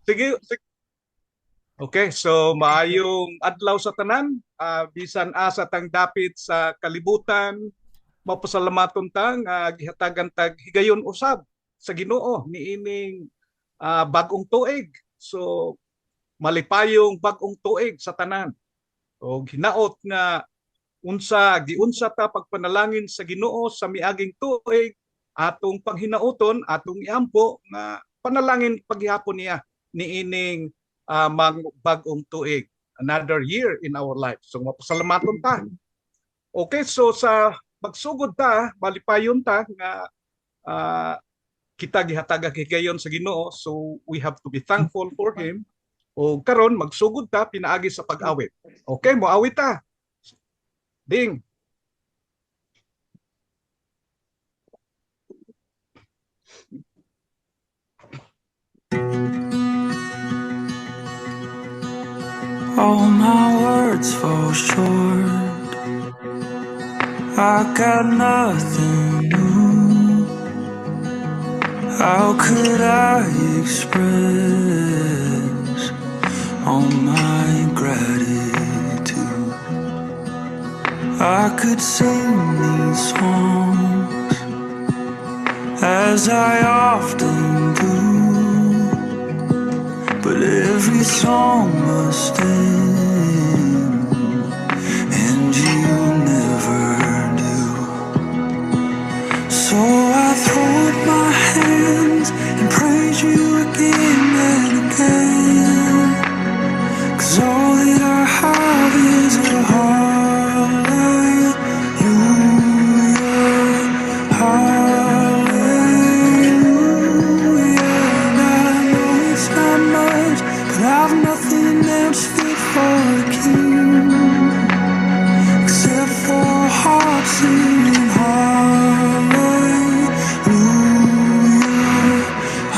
Sige, sige. Okay, so maayong adlaw sa tanan, bisan asa tang dapit sa kalibutan, mapasalamaton tang gihatagan tag higayon usab sa Ginoo niining bag-ong tuig. So malipayong bag-ong tuig sa tanan. O hinaot nga giunsa ta pagpanalangin sa Ginoo sa miaging tuig, atong panghinauton, atong iampo nga panalangin paghihapon niya niining bag-ong tuig, another year in our life. So mapasalamaton ta. Okay, so sa magsugod ta, malipayon ta nga ah, kita gihataga higayon sa Ginoo, so we have to be thankful for him. O karon magsugod ta pinaagi sa pag-awit. Okay, moawit ta. Ding. All my words fall short. I got nothing new. How could I express all my gratitude? I could sing these songs as I often do, but every song must end, and you never do. So I throw up my hands and praise you again and again, 'cause all that I have is a hallelujah, hallelujah. And I know it's not much, but I've nothing else fit for a king except for a heart singing hallelujah,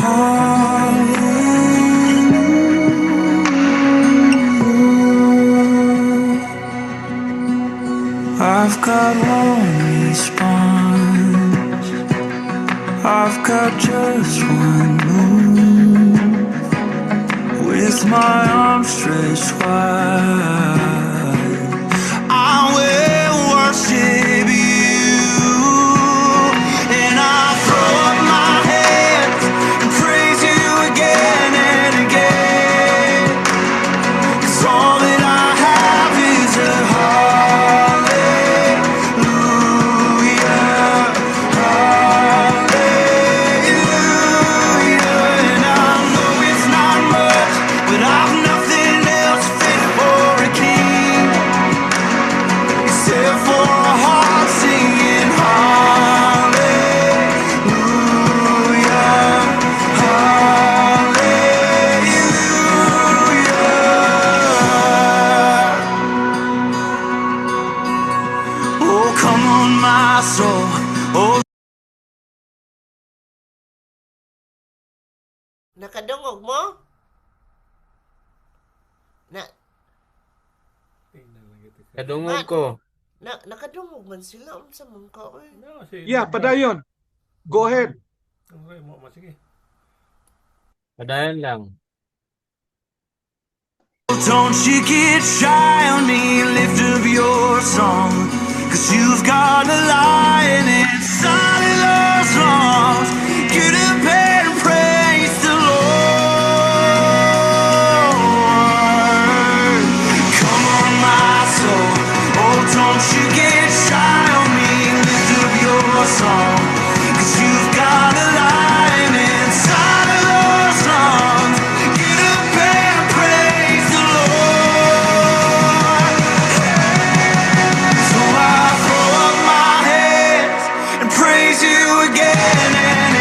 hallelujah. I've got one response, I've got just one move. With my arms stretched wide, I will worship you, and I'll throw up my hands and praise you again and again, 'cause all that I have is a hallelujah, hallelujah. And I know it's not much, but I've nothing else fit for a king except for a heart singing hallelujah, hallelujah. Oh, come on, my soul. Oh, Nakadungog mo? Na, Kadungog ko. nakadungog man sila. Unsa man ka, oy. Yeah, padayon. Go ahead. Padayon lang. don't you get shy on me, lift up your song, 'cause you've got a lion inside of those lungs. Get up and praise the Lord. Come on, my soul. Oh, don't you get shy on me, lift up your song, 'cause you've got a lion inside of those lungs. Get up and praise the Lord. So I throw up my hands and praise you again and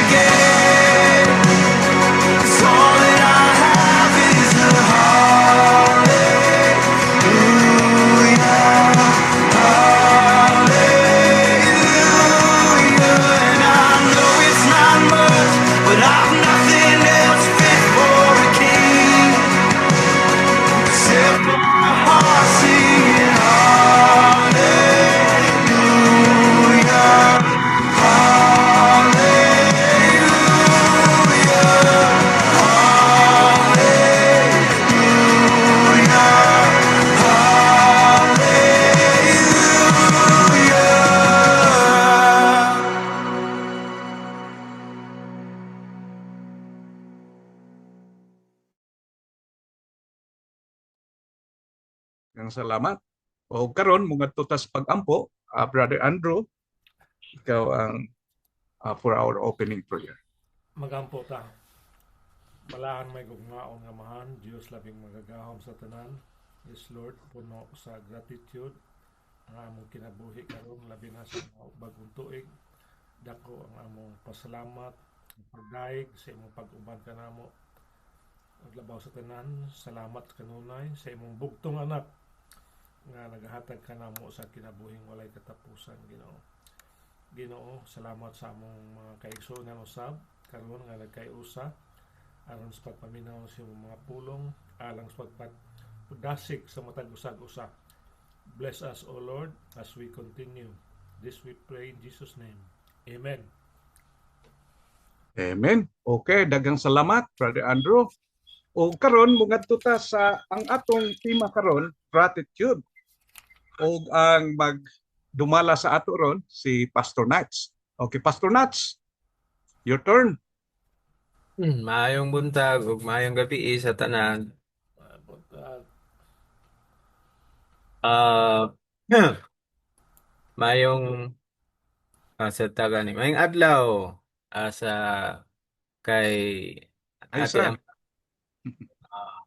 Daghang salamat. O karon mga tutas pag-ampo, Brother Andrew, ikaw ang for our opening prayer. Magampo ta. Balaan may gugmaon nga mahan, Diyos labing magagahom sa tanan. Yes Lord, puno sa gratitude ang among kinabuhi karon labi na sa mga bagong tuig. Dako ang among pasalamat, pagdaig sa imong pag-uban kanamo. Naglabaw sa tanan, salamat kanunay sa imong bugtong anak nga nagahatag kanamo sa kinabuhing walay katapusan, Ginoo. Ginoo, salamat sa among mga kaigsuonan usab karon nga nagkayusa aron sa pagpaminaw sa imong mga pulong alang sa pagpadasig sa matag usag-usa. Bless us, O Lord, as we continue. This we pray in Jesus' name. Amen. Amen. Okay, daghang salamat, Brother Andrew. O karon mga tutas sa ang atong tema karon, gratitude. O ang magdumala sa ato ron si Pastor Nats. Okay, Pastor Nats, your turn. Maayong buntag ug maayong gabi sa tanan. Ah, maayong sa taga ni maayong adlaw sa kay Ay, Ate sir. ah,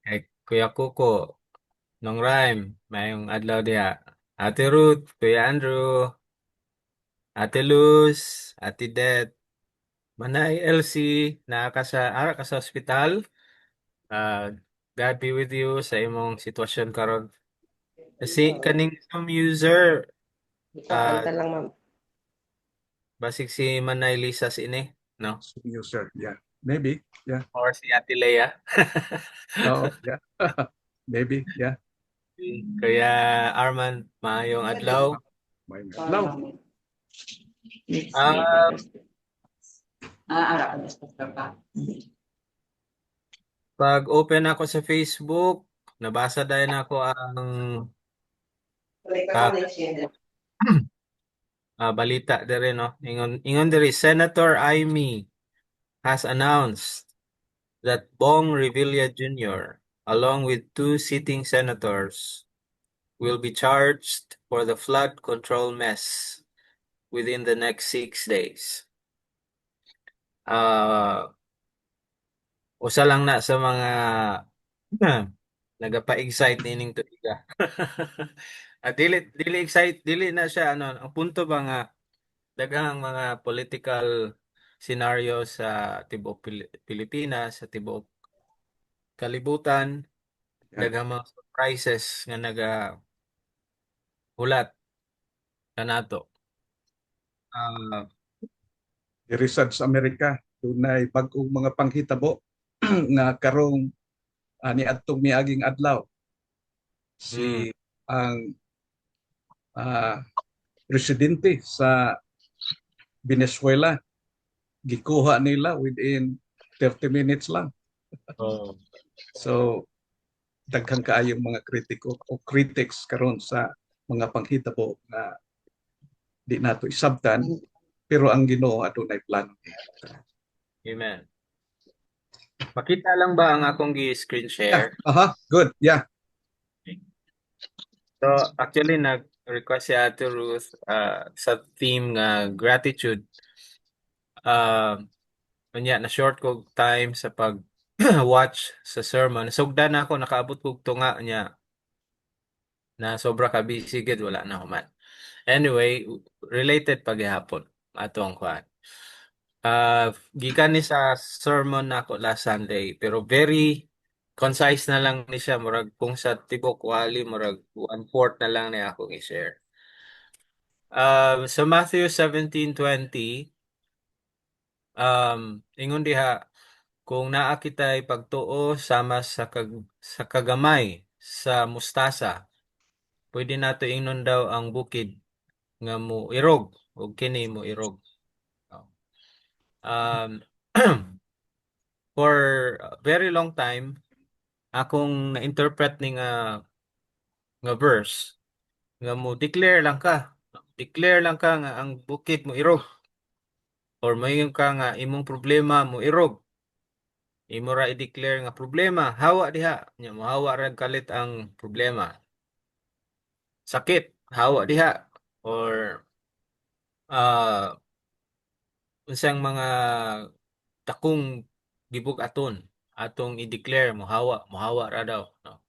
kay Kuya Kuko nung Rhyme, maayong adlaw diha. Ate Ruth, Kuya Andrew, Ate Luz, Ate Det, Manay LC, ara ka sa ospital. God be with you sa imong sitwasyon karon. Kasi kaning some user Kakanta lang, ma'am. basig si Manay Lisa ini, no? You, sir. Yeah. Maybe. Yeah. Or si Ate Lea. Oh, yeah. Maybe. Yeah. Kaya Arman, maayong adlaw. May adlaw. Ah, pag open ako sa Facebook, nabasa dahil ako ang balita dere, no? Ingon dere, Senator Amy has announced that Bong Revilla Jr., along with two sitting senators, will be charged for the flood control mess within the next 6 days. Usa lang na sa mga nagapa-excite nining tuiga. Dili na siya ang punto ba nga daghang mga political scenario sa tibuok Pilipinas, sa tibuok kalibutan, Yeah. daghang mga surprises nga hulat kanato. Diri sad sa Amerika, dunay bag-ong mga panghitabo nga karong niadtong miaging adlaw. Si ang presidente sa Venezuela gikuha nila within 30 minutes lang. Oh. So daghang kaayong mga kritiko o critics karon sa mga panghitabo na di nato isabtan, pero ang Ginoo adunay plano. Amen. Makita lang ba ang akong gi-screen share? Good. Yeah. So actually nag-request si Ate Ruth sa theme nga gratitude. Na short ko time sa pag watch sa sermon. Sugdan ako, nakaabot kog tunga niya na sobra ka busy gid, wala na human. Anyway, related paghihapon ato ang kuan. Gikan ni sa sermon nako last Sunday, pero very concise na lang ni siya, murag kung sa tibok wali murag 1/4 na lang ni ako i-share. Sa Matthew 17:20, ingon diha, kung naa kitay pagtuo sama sa kagamay sa mustasa, pwede nato ingnon daw ang bukid nga mo irog o kini mo irog. For a very long time akong na-interpret ni nga verse nga mo declare lang ka nga ang bukid mo irog, or mayon ka nga imong problema mo irog. imo ra i-declare nga problema, hawa diha. Nya mohawa ra kalit ang problema. Sakit, hawa diha. Or unsang mga takong gibug-aton atong i-declare mohawa ra daw, no?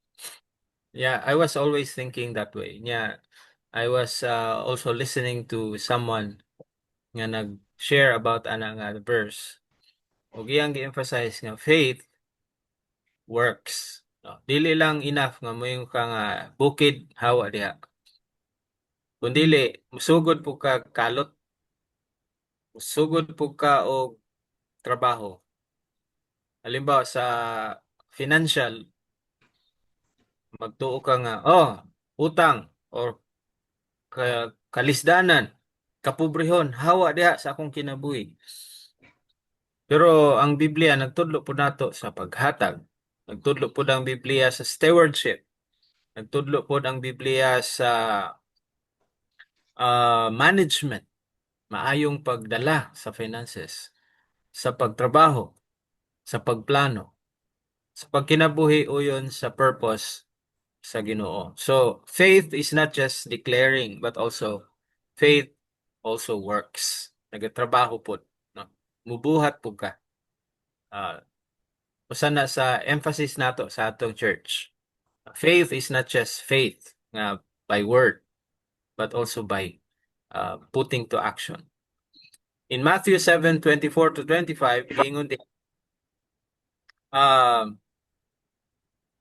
Yeah, I was always thinking that way. Yeah, I was also listening to someone nga nag-share about ana nga verse. Ug iyang gi-emphasize nga faith works. No? Dili lang enough nga moingon ka nga bukid hawa diha. Kun dili musugod po ka kalot, musugod po ka og trabaho. Halimbawa sa financial, magtuo ka nga, utang or kalisdanan, kapobrehon, hawa diha sa akong kinabuhi. Pero ang Biblia nagtudlo po nato sa paghatag. Nagtudlo po ang Biblia sa stewardship. Nagtudlo po ang Biblia sa management, maayong pagdala sa finances, sa pagtrabaho, sa pagplano, sa pagkinabuhi uyon sa purpose sa Ginoo. So, faith is not just declaring, but also faith also works. Nagatrabaho po, no? Mubuhat po ka. Usa na sa emphasis nato sa atong church. Faith is not just faith nga by word, but also by putting to action. In Matthew 7:24 to 25, giingon din,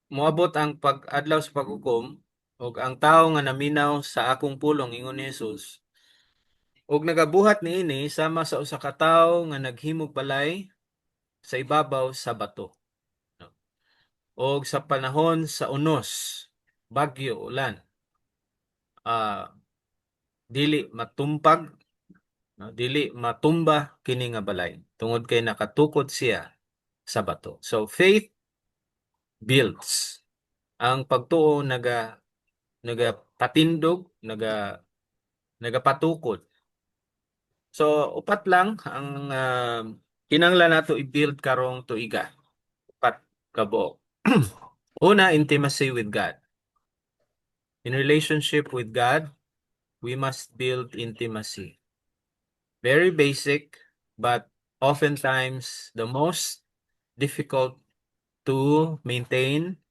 moabot ang pag-adlaw sa paghukom, ug ang tawo nga naminaw sa akong pulong, ingon ni Jesus, ug nagabuhat niini sama sa usa ka tawo nga naghimog balay sa ibabaw sa bato. No? Og sa panahon sa unos, bagyo, ulan, dili matumpag, no? Dili matumba kini nga balay tungod kay nakatukod siya sa bato. So faith builds. Ang pagtuo nagapatindog, nagapatukod. So upat lang ang kinahanglan nato i-build karong tuiga. Upat ka buok. Una, intimacy with God. In relationship with God, we must build intimacy. Very basic, but oftentimes the most difficult to maintain,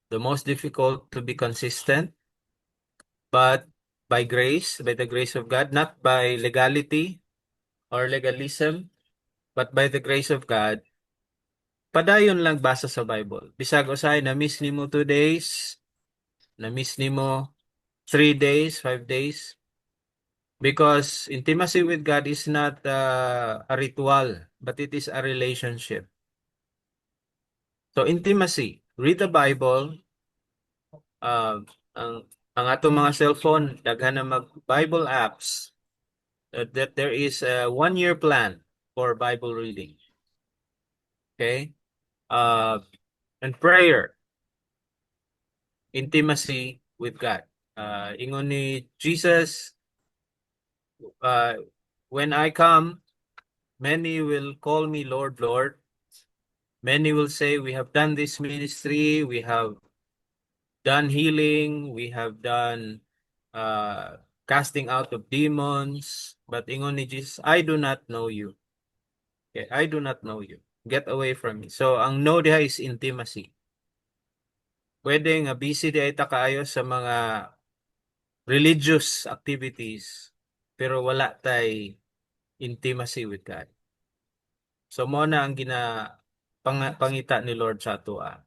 the most difficult to be consistent, but by grace, by the grace of God, not by legality or legalism, but by the grace of God, padayon lang basa sa Bible. Bisag usay na-miss nimo 2 days, na-miss nimo 3 days, 5 days, because intimacy with God is not a ritual, but it is a relationship. So intimacy, read the Bible. Ang atong mga cellphone, daghan na mag-Bible apps, that there is a 1-year plan for Bible reading. Okay? And prayer, intimacy with God. Ingon ni Jesus, when I come, many will call me Lord, Lord. Many will say, we have done this ministry, we have done healing, we have done casting out of demons. But ingon ni Jesus, I do not know you. Okay, I do not know you. Get away from me. So, ang know diha is intimacy. Pwede nga busy diha ta kaayo sa mga religious activities, pero wala tay intimacy with God. So, mo na ang pangita ni Lord sa atua.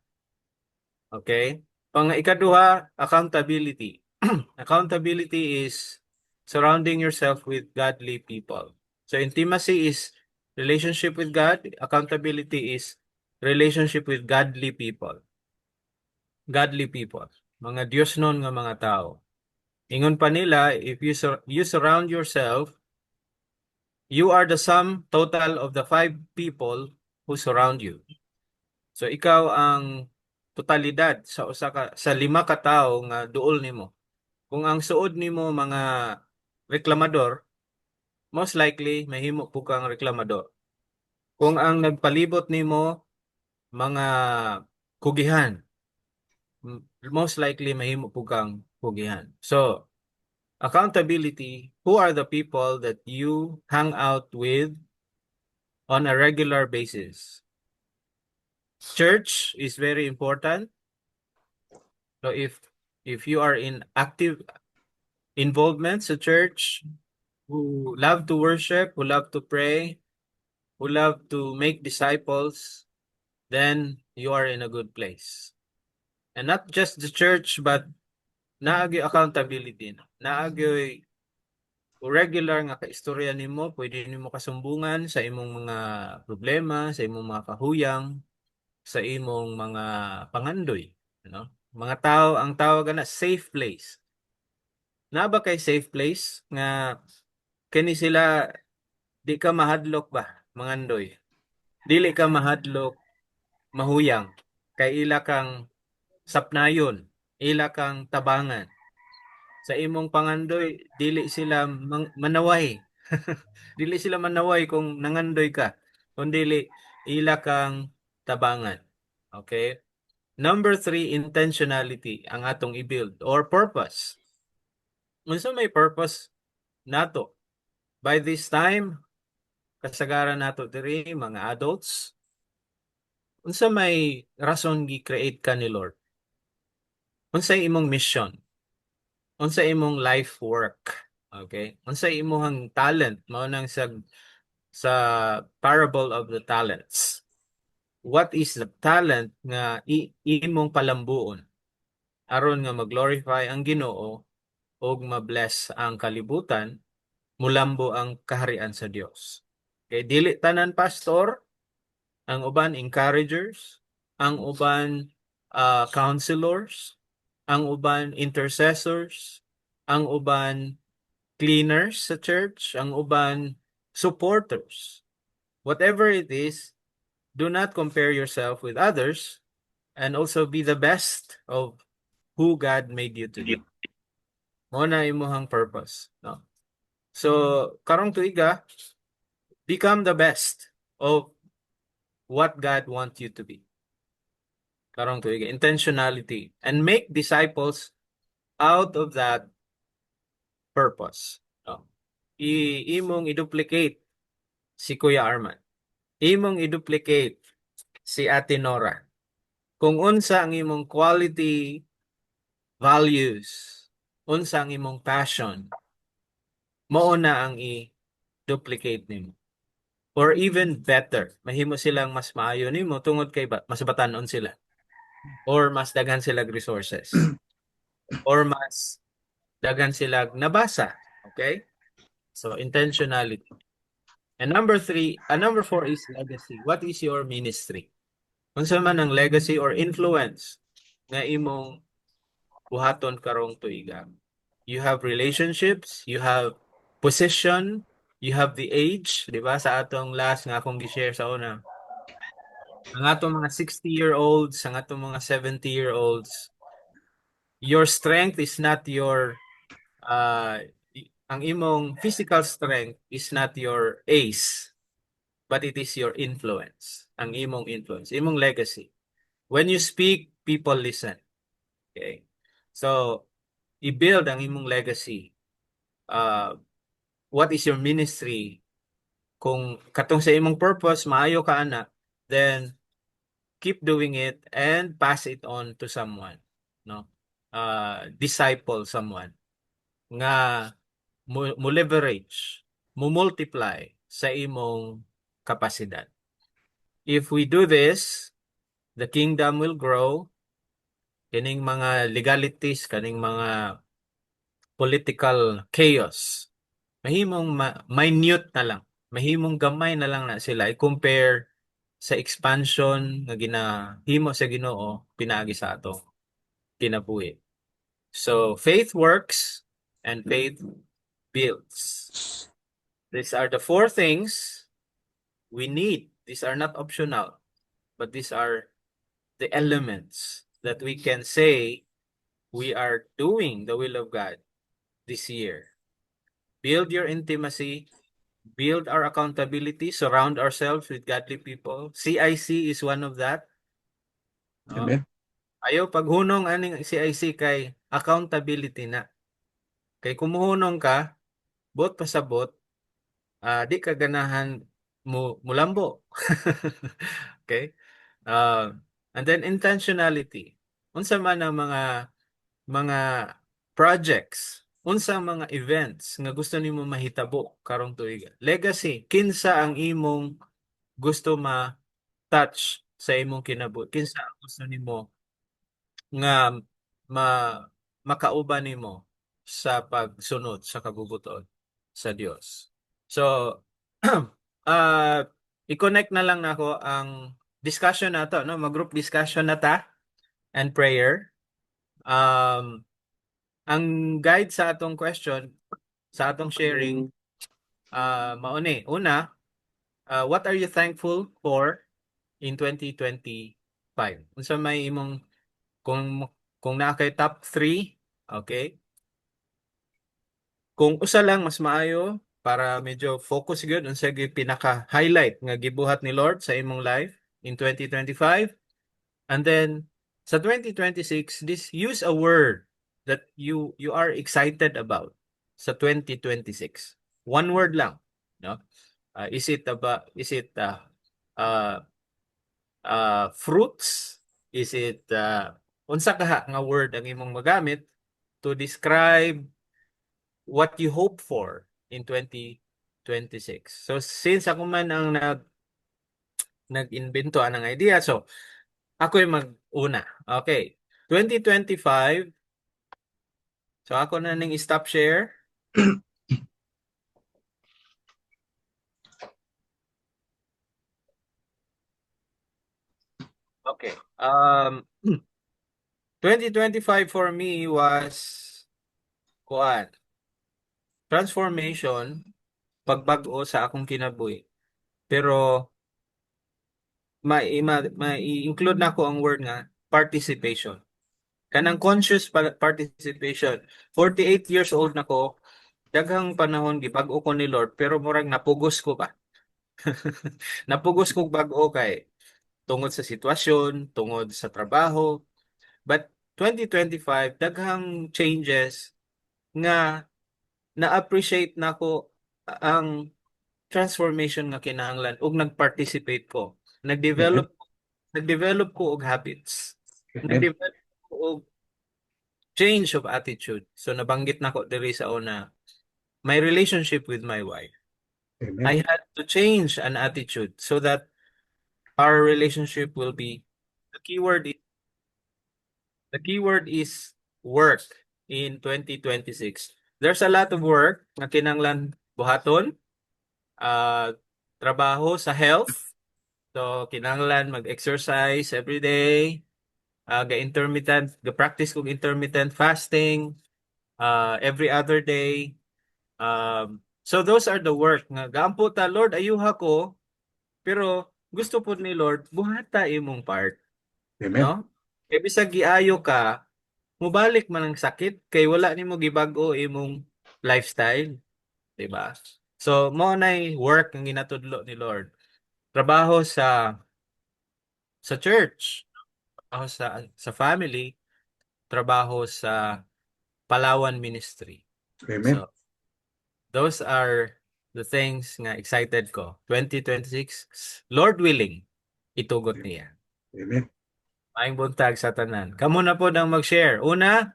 Okay? Ikaduha, accountability. Accountability is surrounding yourself with godly people. So intimacy is relationship with God. Accountability is relationship with godly people. Godly people. Mga Diyosnon nga mga tao. Ingon pa nila, if you surround yourself, you are the sum total of the 5 people who surround you. So ikaw ang totalidad sa 5 ka tawo nga duol nimo. Kung ang suod nimo mga reklamador, most likely mahimo po kang reklamador. Kung ang nagpalibot nimo mga kugihan. Most likely mahimo po kang kugihan. So, accountability, who are the people that you hang out with on a regular basis? Church is very important. So if you are in active involvement sa church, who love to worship, who love to pray, who love to make disciples, then you are in a good place. And not just the church, but naagi accountability. Naagi regular nga kaistorya nimo, pwede nimo kasumbungan sa imong mga problema, sa imong mga kahuyang, sa imong mga pangandoy, Mga tao, ang tawag na safe place. Na ba kay safe place nga kini sila di ka mahadlok ba, mangandoy? Dili ka mahadlok mahuyang kay ila kang sapnayon, ila kang tabangan. Sa imong pangandoy, dili sila manaway. Dili sila manaway kung nangandoy ka. Kundi ila kang tabangan. Okay? Number 3, intentionality ang atong i-build or purpose. Unsa may purpose nato? By this time, kasagaran nato diri mga adults, unsa may rason gi-create ka ni Lord? Unsay imong mission? Unsay imong life work? Okay? Unsay imong talent? Mao nang sa parable of the talents. What is the talent nga imong palambuon aron nga mag-glorify ang Ginoo ug ma-bless ang kalibutan, mulambo ang kaharian sa Dios. Okay, dili tanan pastor, ang uban encouragers, ang uban counselors, ang uban intercessors, ang uban cleaners sa church, ang uban supporters. Whatever it is, do not compare yourself with others and also be the best of who God made you to be. Mo na imong purpose, no? So, karong tuiga, become the best of what God wants you to be. Karong tuiga, intentionality, and make disciples out of that purpose. No? Imong i-duplicate si Kuya Arman. Imong i-duplicate si Ate Nora. Kung unsa ang imong quality values, unsa ang imong passion, mao na ang i-duplicate nimo. Or even better, mahimo silang mas maayo nimo tungod kay mas batanon sila. Or mas daghan sila resources. Or mas daghan sila nabasa. Okay? So, intentionality. And number 4 is legacy. What is your ministry? Unsa man ang legacy or influence nga imong buhaton karong tuiga? You have relationships, you have position, you have the age, di ba? Sa atong last nga akong gi-share sa una. Ang atong mga 60-year-olds, ang atong mga 70-year-olds, your strength is not your ang imong physical strength is not your ace, but it is your influence. Ang imong influence, imong legacy. When you speak, people listen. Okay? So, i-build ang imong legacy. What is your ministry? Kung katong sa imong purpose, maayo ka ana, then keep doing it and pass it on to someone. No? Disciple someone. Nga mo leverage, mo multiply sa imong kapasidad. If we do this, the kingdom will grow. Kining mga legalities, kaning mga political chaos, mahimong minute na lang, mahimong gamay na lang na sila i-compare sa expansion nga ginahimo sa Ginoo pinaagi sa ato kinabuhi. So faith works and faith builds. These are the 4 things we need. These are not optional, but these are the elements that we can say we are doing the will of God this year. Build your intimacy, build our accountability, surround ourselves with godly people. CIC is one of that. No? Amen. Ayaw paghunong aning CIC kay accountability na. Kay kumuhunong ka, bot pasabot, di ka ganahan mulambo. Okay? Uh, and then intentionality. Unsa man ang mga projects, unsa mga events nga gusto nimo mahitabo karong tuiga. Legacy, kinsa ang imong gusto ma-touch sa imong kinabuhi. Kinsa ang gusto nimo nga ma makauban nimo sa pagsunod sa kabubuton sa Dios. So, i-connect na lang nako ang discussion nato, no? Mag-group discussion na ta and prayer. Ang guide sa atong question, sa atong sharing, mauni. Una, what are you thankful for in 2025? Unsa may imong kung naa kay top 3, okay? Kung usa lang mas maayo para medyo focus gyud unsa gyud pinaka-highlight nga gibuhat ni Lord sa imong life in 2025. And then sa 2026, use a word that you are excited about sa 2026. One word lang, no? Is it fruits? Is it unsa kaha nga word ang imong magamit to describe what you hope for in 2026? So since ako man ang nag-invento anang idea, so ako'y mag-una. Okay. 2025. So ako na ning stop share. Okay. 2025 for me was transformation, pagbag-o sa akong kinabuhi. Pero mai-include na ko ang word nga participation. Kanang conscious participation. 48 years old na ko, daghang panahon gibag-o ko ni Lord pero murag napugos ko pa. Napugos ko bag-o kay tungod sa sitwasyon, tungod sa trabaho. But 2025 daghang changes nga na-appreciate nako ang transformation nga kinahanglan ug nag-participate ko. Nag-develop ko og habits. Amen. Nag-develop ko og change of attitude. So nabanggit nako diri sa una, my relationship with my wife. Amen. I had to change an attitude so that our relationship will be the keyword is work in 2026. There's a lot of work na kinahanglan buhaton. Trabaho sa health. So kinahanglan mag-exercise every day. Ga-practice kog intermittent fasting every other day. So those are the work nga gaampo ta, Lord ayuha ko, pero gusto po ni Lord buhata imong part, Amen. no? Kay bisag giayo ka, mubalik man ang sakit kay wala nimo gibag-o imong lifestyle, di ba? So mo nay work ang ginatudlo ni Lord. Trabaho sa church, trabaho sa family, trabaho sa Palawan ministry. Amen. So those are the things nga excited ko. 2026, Lord willing, itugot niya. Amen. Maayong buntag sa tanan. Kamo na po nang mag-share. Una,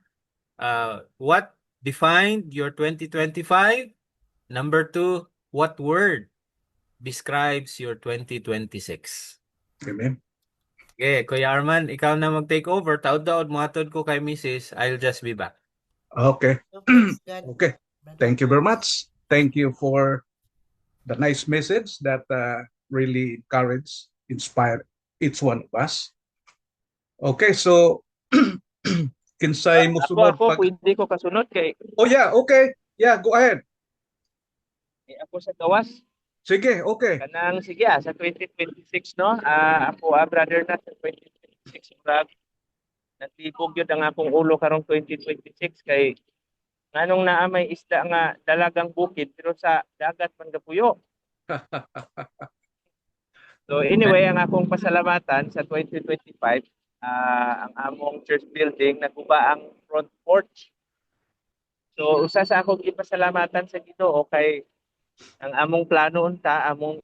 what defined your 2025? Number 2, what word describes your 2026? Amen. Okay, Kuya Arman, ikaw na mag-take over. Taod-taod mo hatod ko kay Mrs. I'll just be back. Okay. So, praise God. Okay. Brother Thank you very Lance. much. Thank you for the nice message that really encouraged, inspired each one of us. Okay, so kinsay mo sunod Ako pag... pwede ko kasunod kay Oh yeah, okay. Yeah, go ahead. ako sa gawas Sige, okay. kanang sige sa 2026 no. Ako brother na sa 2026 murag naglibog yun ang akong ulo karong 2026 kay nganong naa may isda nga dalagang bukid pero sa dagat man gapuyo. So anyway, ang akong pasalamatan sa 2025 ang among church building naguba ang front porch. So usa sa akong gipasalamatan sa Ginoo kay ang among plano unta among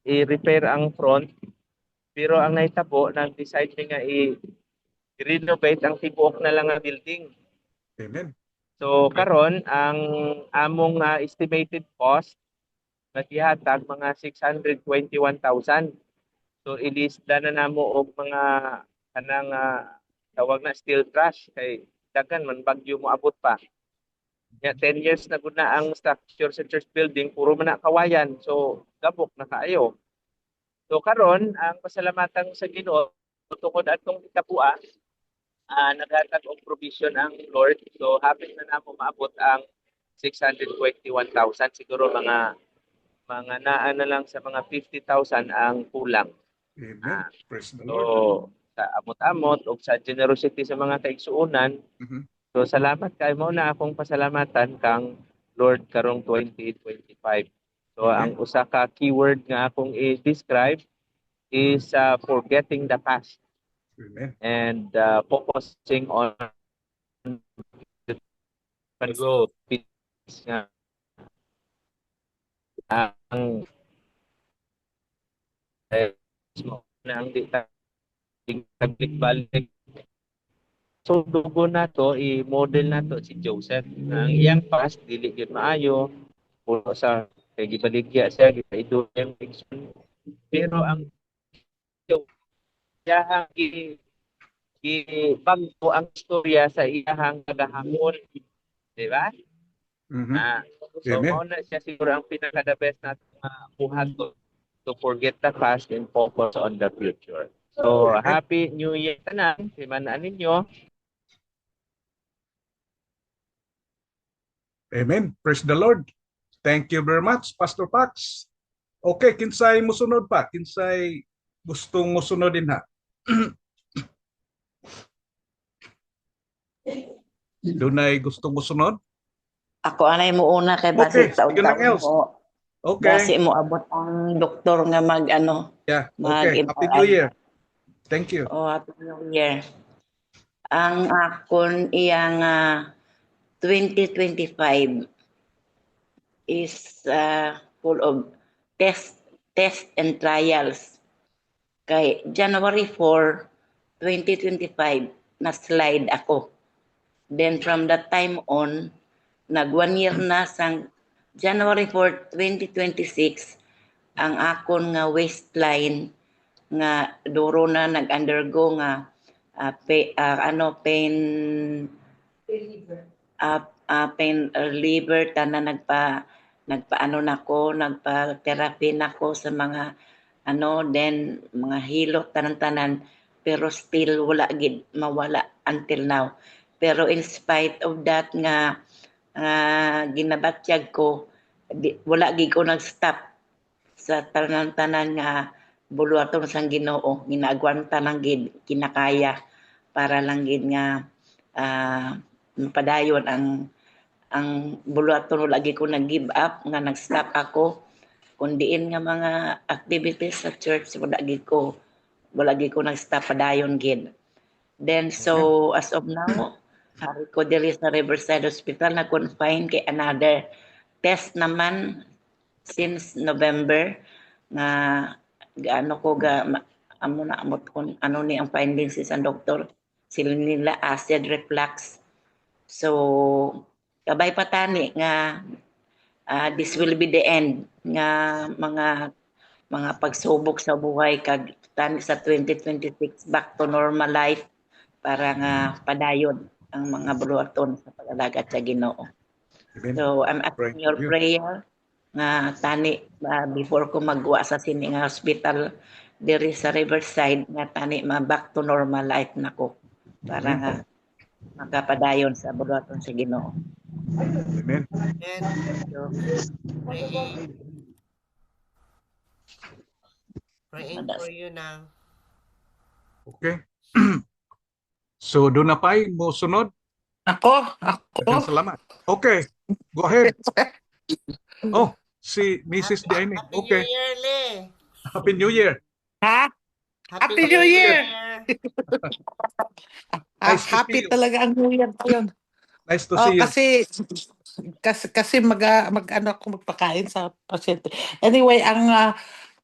i-repair ang front, pero ang nahitabo nag-decide mi nga i-renovate ang tibuok na lang nga building. Amen. So karon ang among estimated cost naghihatag mga 621,000. So ilista na namo og mga kanang tawag na steel truss kay daghan man bagyo mo abot pa. Ya 10 years na gud na ang structure sa church building, puro man na kawayan. So gabok na kaayo. So karon ang pasalamatan sa Ginoo tungod atong itabua, naghatag og provision ang Lord. So hapit na namo maabot ang 621,000, siguro mga naa na lang sa mga 50,000 ang kulang. Amen. Praise the So Lord. sa amot-amot o sa generosity sa mga kaigsuonan, Mhm. so salamat kay mo na akong pasalamatan kang Lord karong 2025. So ang usa ka keyword nga akong i-describe is forgetting the past Amen. and focusing on the Go. peace nga ang na ang di balik. So dugo na to, i-model na to si Joseph. Ang iyang past, dili yun maayo. Puro sa kay gibaligya siya, gipaido yung fiction. Pero ang iyahang bago ang istorya sa iyahang kagahamon. Di ba? Mhm. So Amen. mao na siya siguro ang pinaka-the best na buhat to forget the past and focus on the future. So, Amen. Happy New Year tanan, simanaan ninyo. Amen. Praise the Lord. Thank you very much, Pastor Pax. Okay, kinsay musunod pa? Kinsay gustong musunod din ha? Dunay gustong musunod? Ako anay mo una kay Okay, base sa sige lang, taon Els. mo. Okay. Base mo abot ang doktor nga Yeah, okay. Happy New Year. Thank you. Oh, Happy New Year. Ang akon iyang 2025 is full of test and trials. Kay January 4, 2025 na slide ako. Then from that time on, nag 1 year na sang January 4, 2026 ang akon nga waistline nga duro na nag-undergo nga pain reliever tanan nagpa therapy nako sa mga then mga hilot tanan pero still wala gid mawala until now. Pero in spite of that nga ginabatyag ko, wala gid ko nag-stop sa tanan nga buluaton sang Ginoo, ginagwanta lang gid kinakaya para lang gid nga mapadayon ang buluaton. Wala gid ko nag-give up nga nag-stop ako, kundiin nga mga activities sa church wala gid ko nag-stop padayon gid. Then so as of now, hari ko diri sa Riverside Hospital na confine kay another test naman since November nga gaano ko amot kon ano ni ang findings sa doktor, sila nila acid reflux. So kabay patani nga this will be the end nga mga pagsubok sa buhay kag tani sa 2026 back to normal life para nga padayon ang mga buluaton sa pag-alaga sa Ginoo. Amen. So I'm asking your prayer nga tani before ko magwa sa sini nga hospital diri sa Riverside nga tani back to normal life nako para nga makapadayon sa buluaton sa Ginoo. Amen. And praying for you now. Okay. So doon na pa'y mo sunod. Ako. Daghang salamat. Okay. Go ahead. Oh, si Mrs. Diane. Happy Okay. New Year, Le. Happy New Year. Ha? Happy New Year. Nice to see Happy you. talaga ang New Year ko yun. Nice to see you. Kasi mag-ano ako magpakain sa pasyente. Anyway,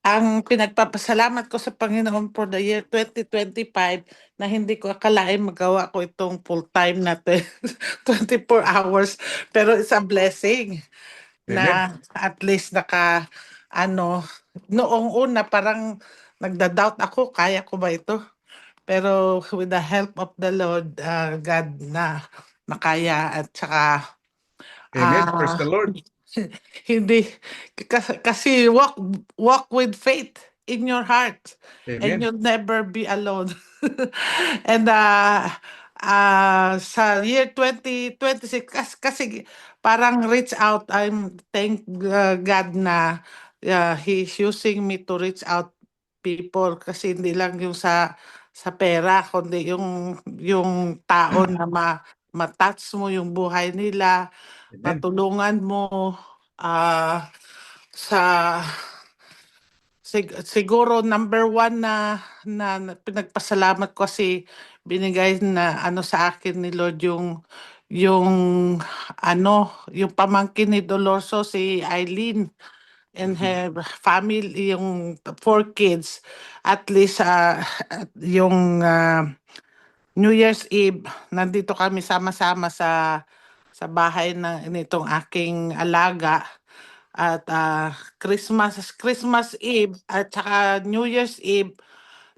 ang pinagpapasalamat ko sa Panginoon for the year 2025 na hindi ko akalain magawa ko itong full-time na 24 hours. Pero it's a blessing Amen. na at least noong una parang nagda-doubt ako, kaya ko ba ito? Pero with the help of the Lord, God na makaya at saka Amen. Praise ah the Lord. hindi kasi walk with faith in your heart and Amen. you'll never be alone. And sa year 2026 kasi parang reach out, thank God na He's using me to reach out people kasi hindi lang yung sa pera kundi yung tao na matouch mo yung buhay nila, Amen. matulungan mo sa siguro number one na pinagpasalamat ko kasi binigay na sa akin ni Lord yung yung pamangkin ni Dolorso, si Eileen and her family, yung 4 kids. At least yung New Year's Eve nandito kami sama-sama sa bahay nitong aking alaga. At Christmas Eve at saka New Year's Eve,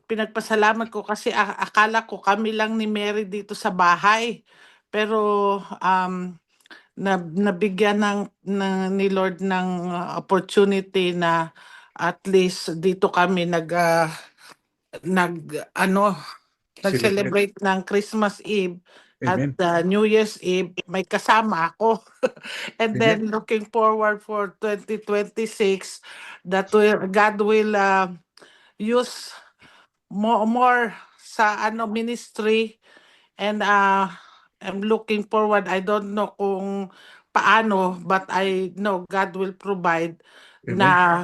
pinagpasalamat ko kasi akala ko kami lang ni Mary dito sa bahay. Pero nabigyan ni Lord ng opportunity na at least dito kami nag-celebrate ng Christmas Eve at Amen. New Year's Eve. May kasama ako. And Amen. then looking forward for 2026 that God will use more sa ministry. And I'm looking forward. I don't know kung paano, but I know God will provide Amen. na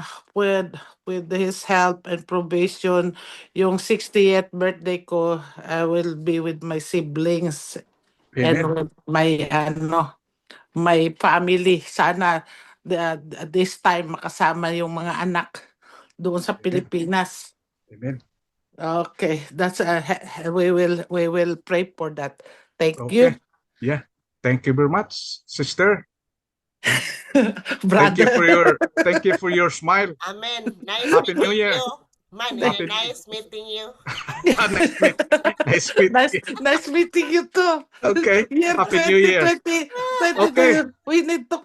with His help and provision. Yung 60th birthday ko, I will be with my siblings and Amen. with my family. Sana this time makasama yung mga anak doon sa Amen. Pilipinas. Amen. Okay, that's we will pray for that. Thank you, Okay. Yeah. Thank you very much, sister. Thank you brother. for your smile. Amen. Nice Happy meeting New Year. you. Man, Happy- nice meeting you. Nice meet. Nice meeting you too. Okay. Year Happy New Year. 2020, Okay. we need to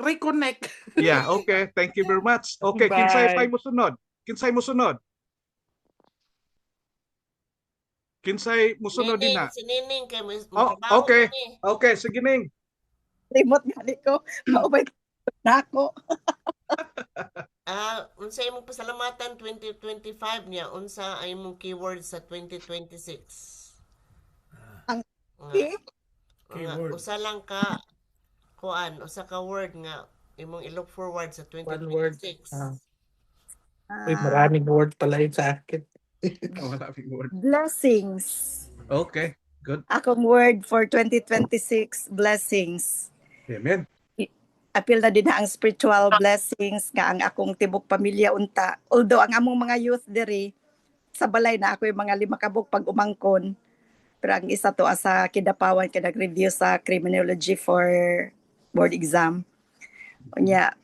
reconnect. Yeah, okay. Thank you very much. Okay, Bye. kinsay mo sunod? Kinsay mo sunod? Kinsay mo sunod din na? Si Nining kay Oh, trabaho okay. kami. Okay, sige ning. Limot gali ko. Maubay na ako. Unsa imong pasalamatan 2025 niya? Unsa ay imong keyword sa 2026? Ang Nga, Keyword. usa lang ka usa ka word nga imong i-look forward sa One word. 2026. Uy, maraming word pala yun sa akin. Wala big word. Blessings. Okay, good. Akong word for 2026, blessings. Amen. Apil na din na ang spiritual blessings nga ang akong tibok pamilya unta. Although ang among mga youth diri sa balay na ako yung mga 5 kabuk pag umangkon. Pero ang isa to asa Kidapawan kay nag-review sa criminology for board exam. Unya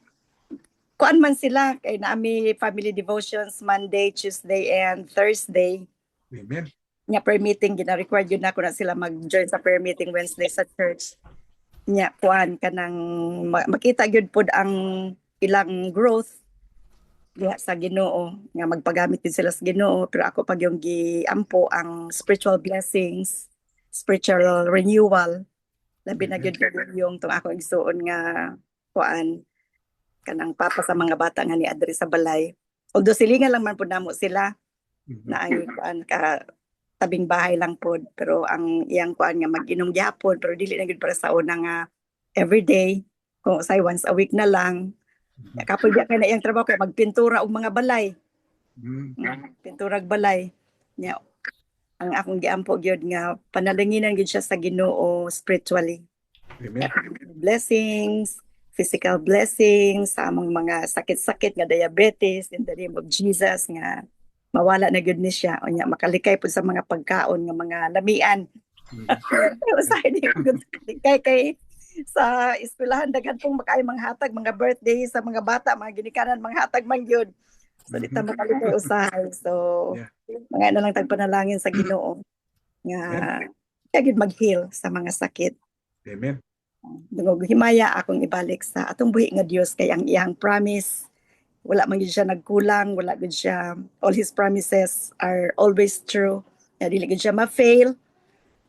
kuan man sila kay naami family devotions Monday, Tuesday and Thursday. Amen. Nya prayer meeting gina-required yun na ko na sila mag-join sa prayer meeting Wednesday sa church. Nya kuan kanang makita gyud pod ang ilang growth diha sa Ginoo nga magpagamit din sila sa Ginoo, pero ako pag yung giampo ang spiritual blessings, spiritual renewal, labi na gyud ko yung tong ako igsuon nga kuan kanang papa sa mga bata nga ni adri sa balay. Although silingan lang man po namo sila na ang kuan ka tabing bahay lang po, pero ang iyang kuan nga mag-inom gyapon, pero dili na gyud para sa una nga everyday, kung say once a week na lang. Kapag di kay na iyang trabaho kay magpintura og mga balay. Pinturag balay. Nya ang akong giampo gyud nga panalanginan gyud siya sa Ginoo spiritually. Amen. Blessings, physical blessings sa among mga sakit-sakit nga diabetes in the name of Jesus nga mawala na gyud ni siya unya makalikay pud sa mga pagkaon nga mga lamian. Usahay di ko gyud kay sa eskwelahan daghan pong makaay mga hatag mga birthday sa mga bata mga ginikanan mga hatag man gyud. So di ta makalikay usahay. So Yeah. mga na lang tagpanalangin sa Ginoo nga kaya gyud mag-heal sa mga sakit. Amen. Dungog himaya akong ibalik sa atong buhi nga Dios kay ang iyang promise wala man gyud siya nagkulang, wala gyud siya, all his promises are always true. Nga dili gyud siya ma-fail.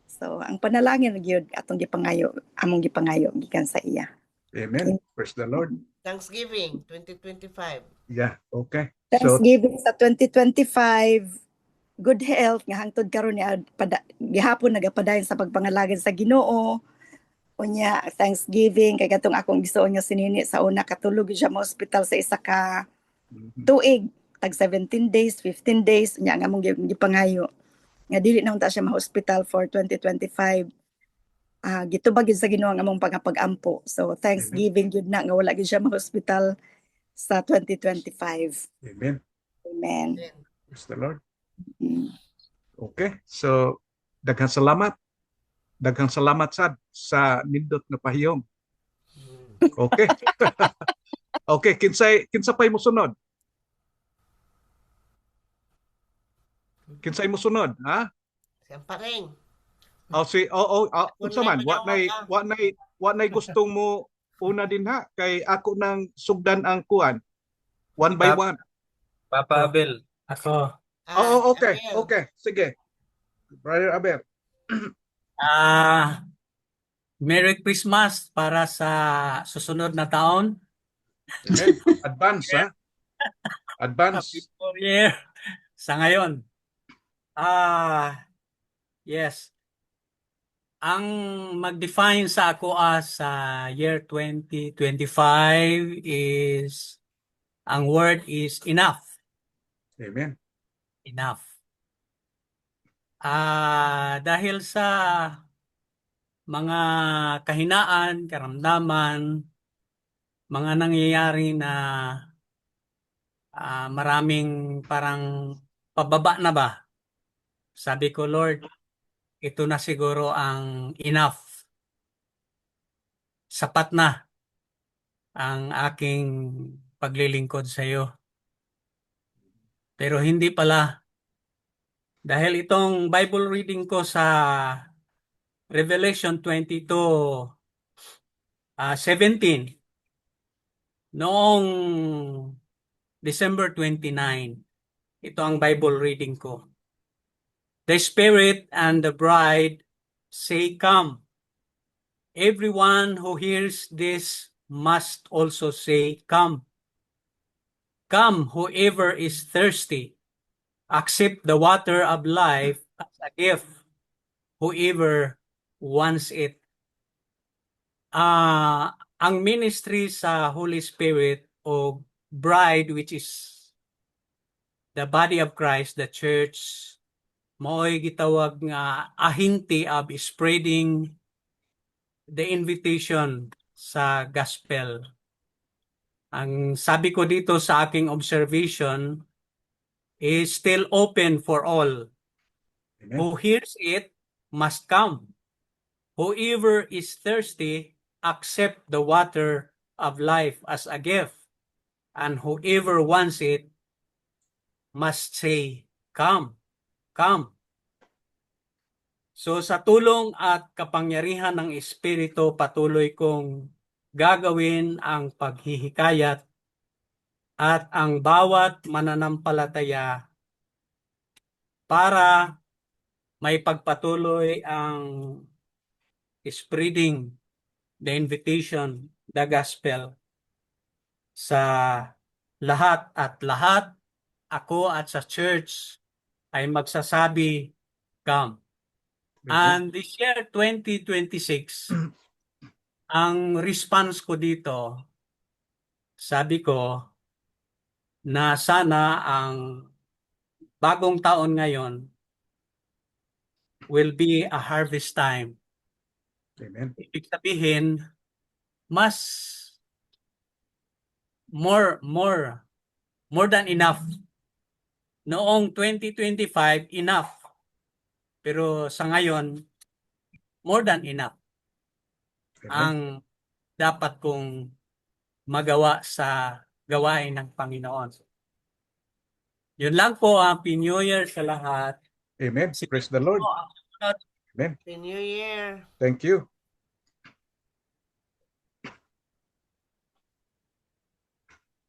So ang panalangin gyud atong gipangayo, among gipangayo gikan sa iya. Amen. Praise the Lord. Thanksgiving 2025. Yeah, okay. So, Thanksgiving sa 2025, good health nga hangtod karon ni gihapon nagapadayon sa pagpangalagan sa Ginoo. Unya Thanksgiving kay katong akong gisuon nga sinini sa una katulog siya mo hospital sa isa ka tuig tag 17 days 15 days unya nga among gipangayo nga dili na unta siya ma-hospital for 2025. Gitubag gyud sa Ginoo ang among pag-ampo. So Thanksgiving gyud na nga wala gyud siya ma-hospital sa 2025. amen. Amen. Praise the Lord. Mm. Okay. So, daghang salamat. Daghang salamat sad sa nindot nga pahiyom. Okay. Okay, kinsa pay mo sunod? Kinsay mo sunod, ha? Siyang paring. Unsa man, wa nay gustong mo una din ha kay ako nang sugdan ang kuan one by one. Papa Abel. Ako, Okay, Abel. okay. Sige. Brother Abel. Merry Christmas para sa susunod na taon. Amen. Advance, ha? Advance. Happy New Year sa ngayon. Yes. Ang mag-define sa ako sa year 2025 is ang word is enough. Amen. Enough. Dahil sa mga kahinaan, karamdaman, mga nangyayari na maraming parang pababa na ba? Sabi ko, Lord, ito na siguro ang enough. Sapat na ang aking paglilingkod sa iyo. Pero hindi pala. Dahil itong Bible reading ko sa Revelation 22:17 noong December 29, ito ang Bible reading ko. The Spirit and the bride say, "Come." Everyone who hears this must also say, "Come." Come, whoever is thirsty. Accept the water of life as a gift. Whoever wants it. Ang ministry sa Holy Spirit o bride, which is the body of Christ, the church, mao'y gitawag nga ahinti of spreading the invitation sa gospel. Ang sabi ko dito sa aking observation is still open for all. Amen. Who hears it must come. Whoever is thirsty, accept the water of life as a gift. And whoever wants it must say, "Come, come." So sa tulong at kapangyarihan ng Espiritu, patuloy kong gagawin ang paghihikayat at ang bawat mananampalataya para may pagpatuloy ang spreading the invitation, the gospel sa lahat at lahat. Ako at sa church ay magsasabi, "Come." And this year 2026, ang response ko dito, sabi ko na sana ang bagong taon ngayon will be a harvest time. Amen. Ibig sabihin, mas more than enough. Noong 2025, enough. Pero sa ngayon, more than enough Amen. ang dapat kong magawa sa gawain ng Panginoon. Yun lang po ang Happy New Year sa lahat. Amen. Praise the Lord. Amen. Happy New Year. Thank you.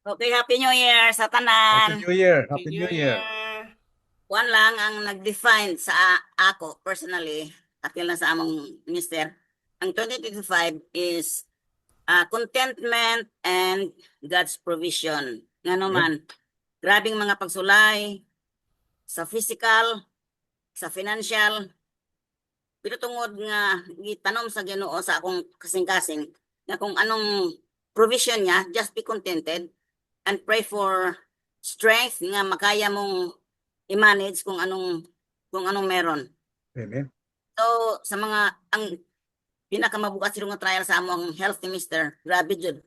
Okay, Happy New Year sa tanan. Happy New Year. Happy Happy New New Year. Year. One lang ang nag-define sa ako personally, apil na sa among minister. Ang 2025 is contentment and God's provision. Nga naman, grabing mga pagsulay sa physical, sa financial, pero tungod nga gitanom sa Ginoo sa akong kasing-kasing na kung anong provision niya, just be contented and pray for strength nga makaya mong i-manage kung anong meron. Amen. So sa mga ang pinakamabukas sila nga trial sa among health minister, grabe jud.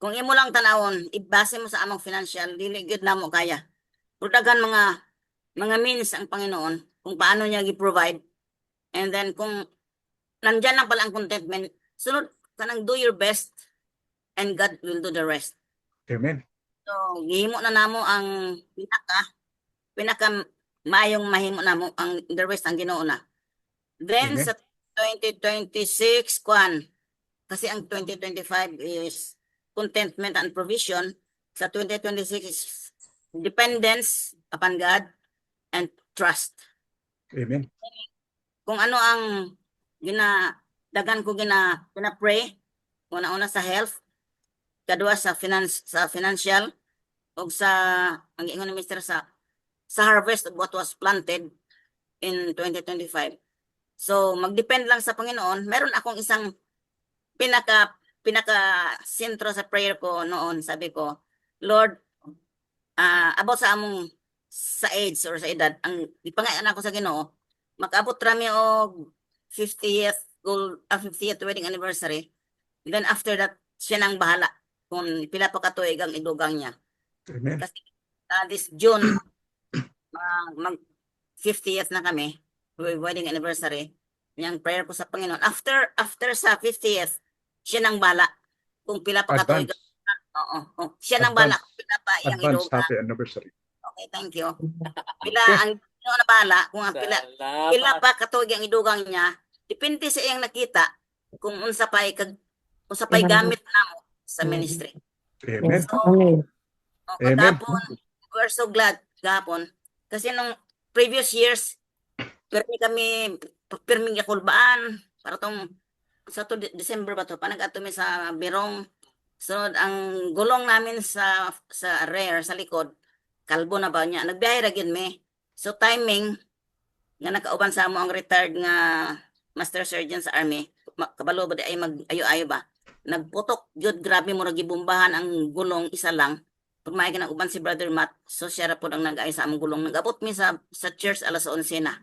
Kung imo lang tanawon, ibase mo sa among financial, dili gyud namo kaya. Pero daghan mga means ang Panginoon kung paano niya gi-provide. And then kung nandyan lang pala ang contentment, sunod kanang do your best and God will do the rest. Amen. So, gihimo na namo ang pinaka mayong mahimo namo ang the rest ang Ginoo na. Then Amen. sa 2026 kasi ang 2025 is contentment and provision, sa 2026 is dependence upon God and trust. Amen. Kung ano ang dagan ko gina-pray, una-una sa health, kadua sa financial, o sa ang ingon ni Mr. sa harvest of what was planted in 2025. So magdepend lang sa Panginoon. Meron akong isang pinaka sentro sa prayer ko noon. Sabi ko, Lord, about sa among sa age or sa edad, ang ipangayon ako sa Ginoo, makabot rami og 50th 50th wedding anniversary. Then after that, siya nang bahala kung pila pa katuig ang idugang niya. Amen. Kasi this June, mag 50th na kami, wedding anniversary. Yung prayer ko sa Panginoon. After sa 50th, siya nang bahala kung pila pa katuig. Advance. Oo. Siya nang bahala kung pila pa iyang Advance idugang. happy anniversary. Okay, thank you. Pila ang na bahala kung ang pila pa katuig ang idugang niya, depende sa iyang nakita kung unsa pay gamit namo sa ministry. Amen. So, Amen. gapon, we're so glad gapon kasi nung previous years pirmi yakulbaan para tong sa December ba to panag-ato mi sa Birong. So ang gulong namin sa rear sa likod kalbo na ba niya nagbiyahe ra gyud mi. So timing nga nakauban sa amo ang retired nga master surgeon sa army kabalo ba di ay mag-ayo-ayo ba nagputok gyud grabe mo ra gibombahan ang gulong isa lang pag may uban si Brother Matt so siya ra pud ang nag-ayo sa among gulong nag-abot mi sa church alas 11 na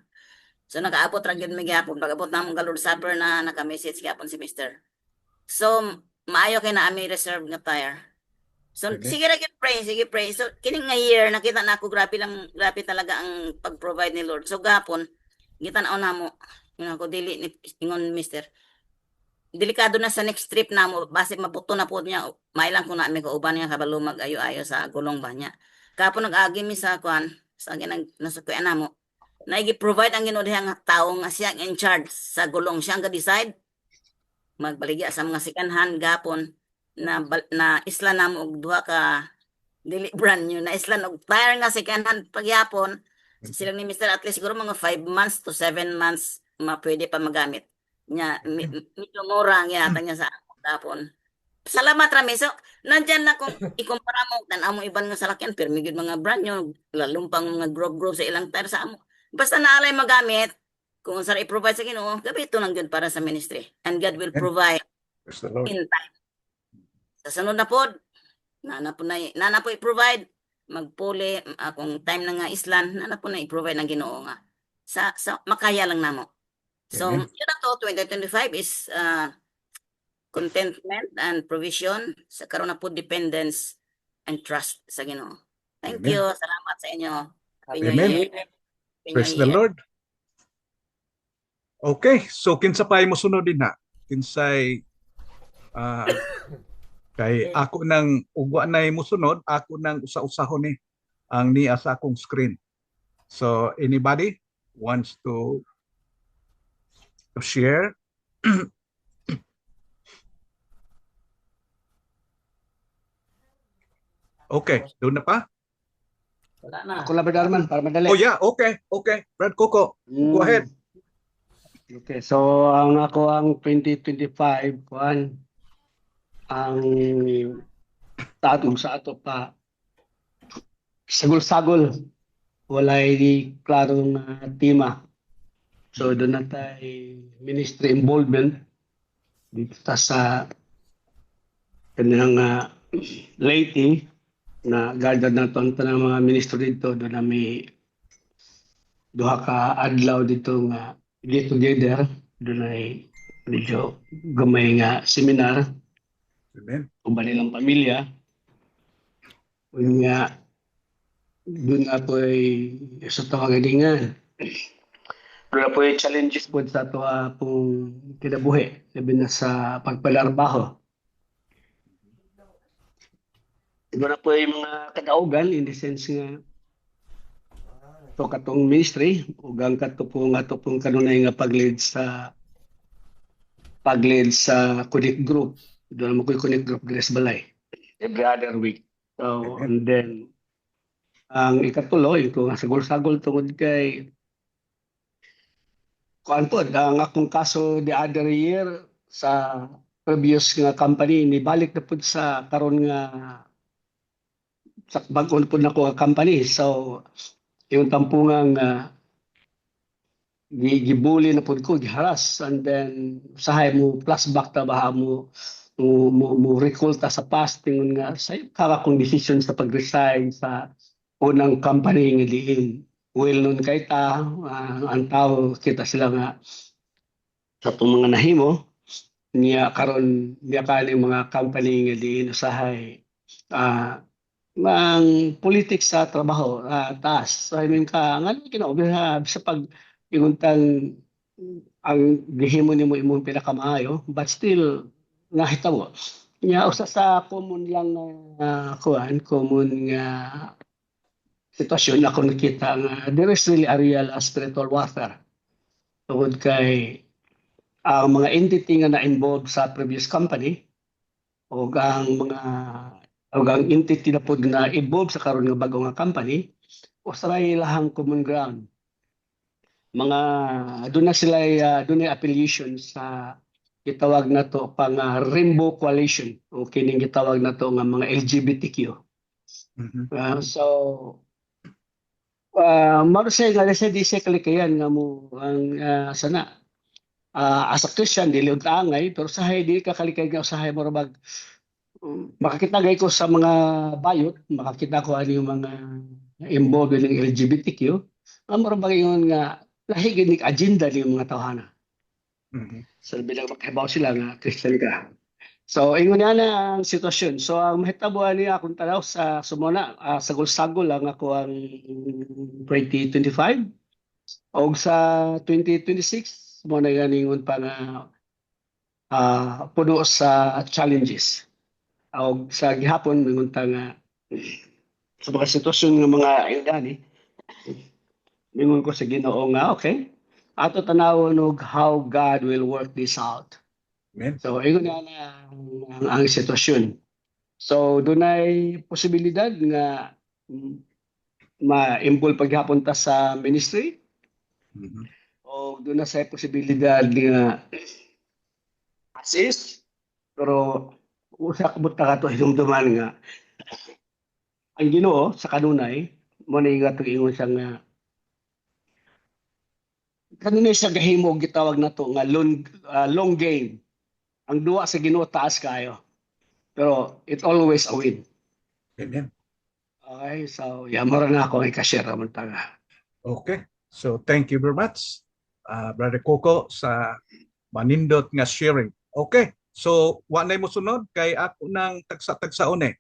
so nag-aabot ra gyud mi gyapon pag-abot namong Lord Supper na naka-message gyapon si Mr. So maayo kay na ami reserve nga tire. So Amen. sige pray. So kining nga year nakita na ako grabe talaga ang pag-provide ni Lord. So gapon gitanaw namo nga ako dili ni ingon Mr. Delikado na sa next trip namo base mabuto na po niya mailang ko na mi kauban niya kabalo mag-ayo-ayo sa gulong ba niya. Kapon nag-agi mi sa nasukuan namo. Naigi-provide ang Ginoo dihang tawo nga siya in charge sa gulong siya nga decide magbaligya sa mga second hand gapon na isla namo og duha ka dili brand new na isla og tire nga second hand pagyapon sila ni Mr. at least siguro mga 5 months to 7 months pwede pa magamit nya medyo mura ang yata niya sa gapon. Salamat rami. So nandyan na kung ikumpara mo tan amo iban nga salakyan permi gyud mga brand new lalumpang mga grove sa ilang tire sa amo. Basta naalay magamit kung unsa i-provide sa Ginoo, gabito lang gyud para sa ministry and God will provide Praise the Lord. in time. Sa sunod na pod, nana po i-provide magpuli kung time na nga islan, nana po na i-provide ng Ginoo nga sa makaya lang namo. So, Amen. yun na to, 2025 is contentment and provision sa karon na po dependence and trust sa Ginoo. Thank Amen. you. Salamat sa inyo. Happy New Amen. Year. Happy New Praise the Year. Lord. Okay, so kinsa pa mo sunod din ha? Kinsay kay ako nang ugwa na mo sunod, ako nang usa-usahon ni ang niya sa akong screen. So anybody wants to share? Okay, doon na pa? Wala na. Ako lang, Brother Arman, para madali. Oh yeah, okay. Brad Coco, go ahead. Okay, so ang 2025 kuan ang tatong sa ato pa sagol-sagol walay di klarong tema. So doon na tayo ministry involvement dito sa kanang lady na gathered na to ang tanang mga ministro dito. Doon na may duha ka adlaw dito nga get together. Doon ay medyo gamay nga seminar. Amen. Uban nilang pamilya. Nga doon na po ay sa tawagalingan. Doon na po ay challenges po sa ito pong kinabuhi. Labi na sa pagpalarbaho. Doon na po ay mga kadaugan in the sense nga ito katong ministry ugang kato pong kanunay nga pag-lead sa connect group. Doon mo ko'y connect group Grace Balay every other week. So and then ang ikatuloy ito nga sagol-sagol tungod kay kuan po ang akong kaso the other year sa previous nga company ni balik na pud sa karon nga sa bag-on po na ko nga company. So yung tampungang gibuli na po ko, giharas, and then usahay mo plus back ta baha mo recall ta sa past tingon nga sa kaka kong decision sa pag-resign sa unang company nga diin. Well nun kay ta ang tao kita sila nga sa itong mga nahimo niya karon niya kaning mga company nga diin usahay ang politics sa trabaho taas. So I mean ka nga kinaobi sa pag inguntang ang gihimo nimo imong pinakamaayo but still nahitabo nya usa sa common lang common nga sitwasyon ako nakita nga there is really a real spiritual warfare tungod kay ang mga entity nga na-involved sa previous company o ang entity na po na involved sa karon nga bago nga company usay lahang common ground. Mga doon na sila doon ay affiliation sa gitawag na to pang Rainbow Coalition o kining gitawag na to nga mga LGBTQ. So maro say nga di say kalikayan nga mo ang sana as a Christian dili og angay pero sahay di ka kalikay nga usahay mo bag makakita gay ko sa mga bayot makakita ko ano yung mga involved ng LGBTQ maro ba yun nga lahi ginig agenda ni mga tawhana. So bilang makahibaw sila nga Christian ka. So ingon na ang sitwasyon. So ang mahitabuan niya akong tanaw sa sumuna sagol-sagol lang ako ang 2025 o sa 2026 mo na ganingon pa nga puno sa challenges. O sa gihapon mingon ta nga sa mga sitwasyon ng mga indani mingon ko sa Ginoo nga okay ato tanawon og how God will work this out. Amen. So ingon na ang sitwasyon. So dunay posibilidad nga ma-involve paghapon ta sa ministry. O doon na sa posibilidad nga assist pero usa ka buta ka to hinumduman nga ang Ginoo sa kanunay mo na ingat ingon siya nga kanunay sa gahimo gitawag na to nga long game. Ang duwa sa Ginoo taas kayo. Pero it always a win. Amen. Okay, so yamara na ako ay ka-share man taga. Okay. So thank you very much. Brother Coco sa manindot nga sharing. Okay. So, wa na mo sunod kay ako nang tagsa-tagsaon eh.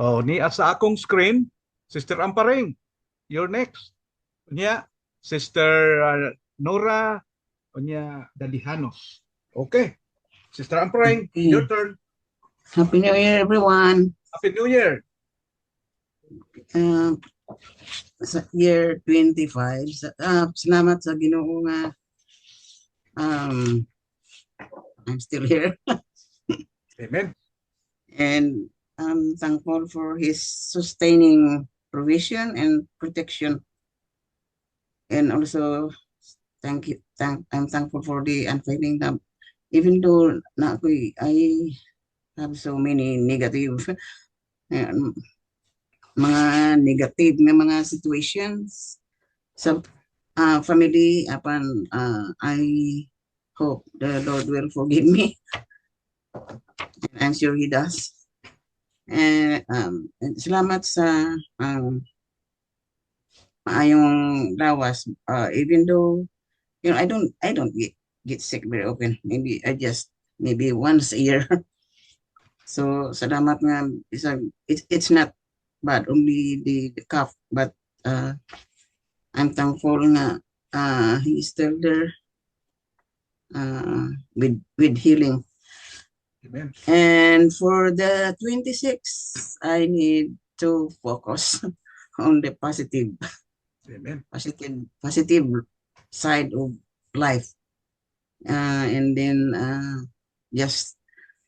Oh, ni sa akong screen, Sister Amparing, you're next. Unya, Sister Nora, unya Dalihanos. Okay. Sister Amparing, your turn. Happy New Year, everyone. Happy New Year. Sa year 25, salamat sa Ginoo nga I'm still here. Amen. And I'm thankful for His sustaining provision and protection. And also, I'm thankful for the unfailing love. Even though I have so many negative mga negative na mga situations sa family, I hope the Lord will forgive me. And I'm sure He does. And salamat sa maayong lawas. Even though I don't get sick very often. Maybe once a year. So salamat nga, it's not bad, only the cough, but I'm thankful nga He's still there with healing. Amen. And for the 26, I need to focus on the positive side of life, and then just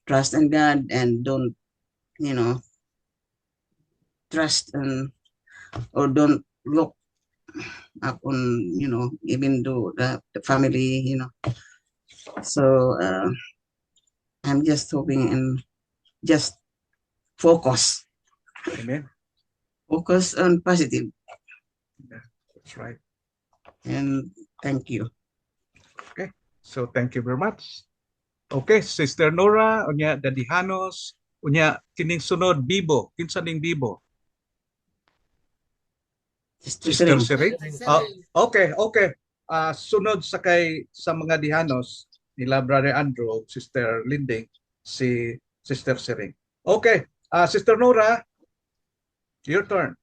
trust in God and don't trust or don't look up on even though the family so I'm just hoping and just focus. Amen. Focus on positive. That's right. And thank you. Okay. So thank you very much. Okay, Sister Nora, unya Dadihanos, unya kining sunod Bibo, kinsa ning Bibo? Sister Siring. Okay. Sunod sa mga Dihanos nila Brother Andrew, Sister Linding, si Sister Siring. Okay, Sister Nora, your turn.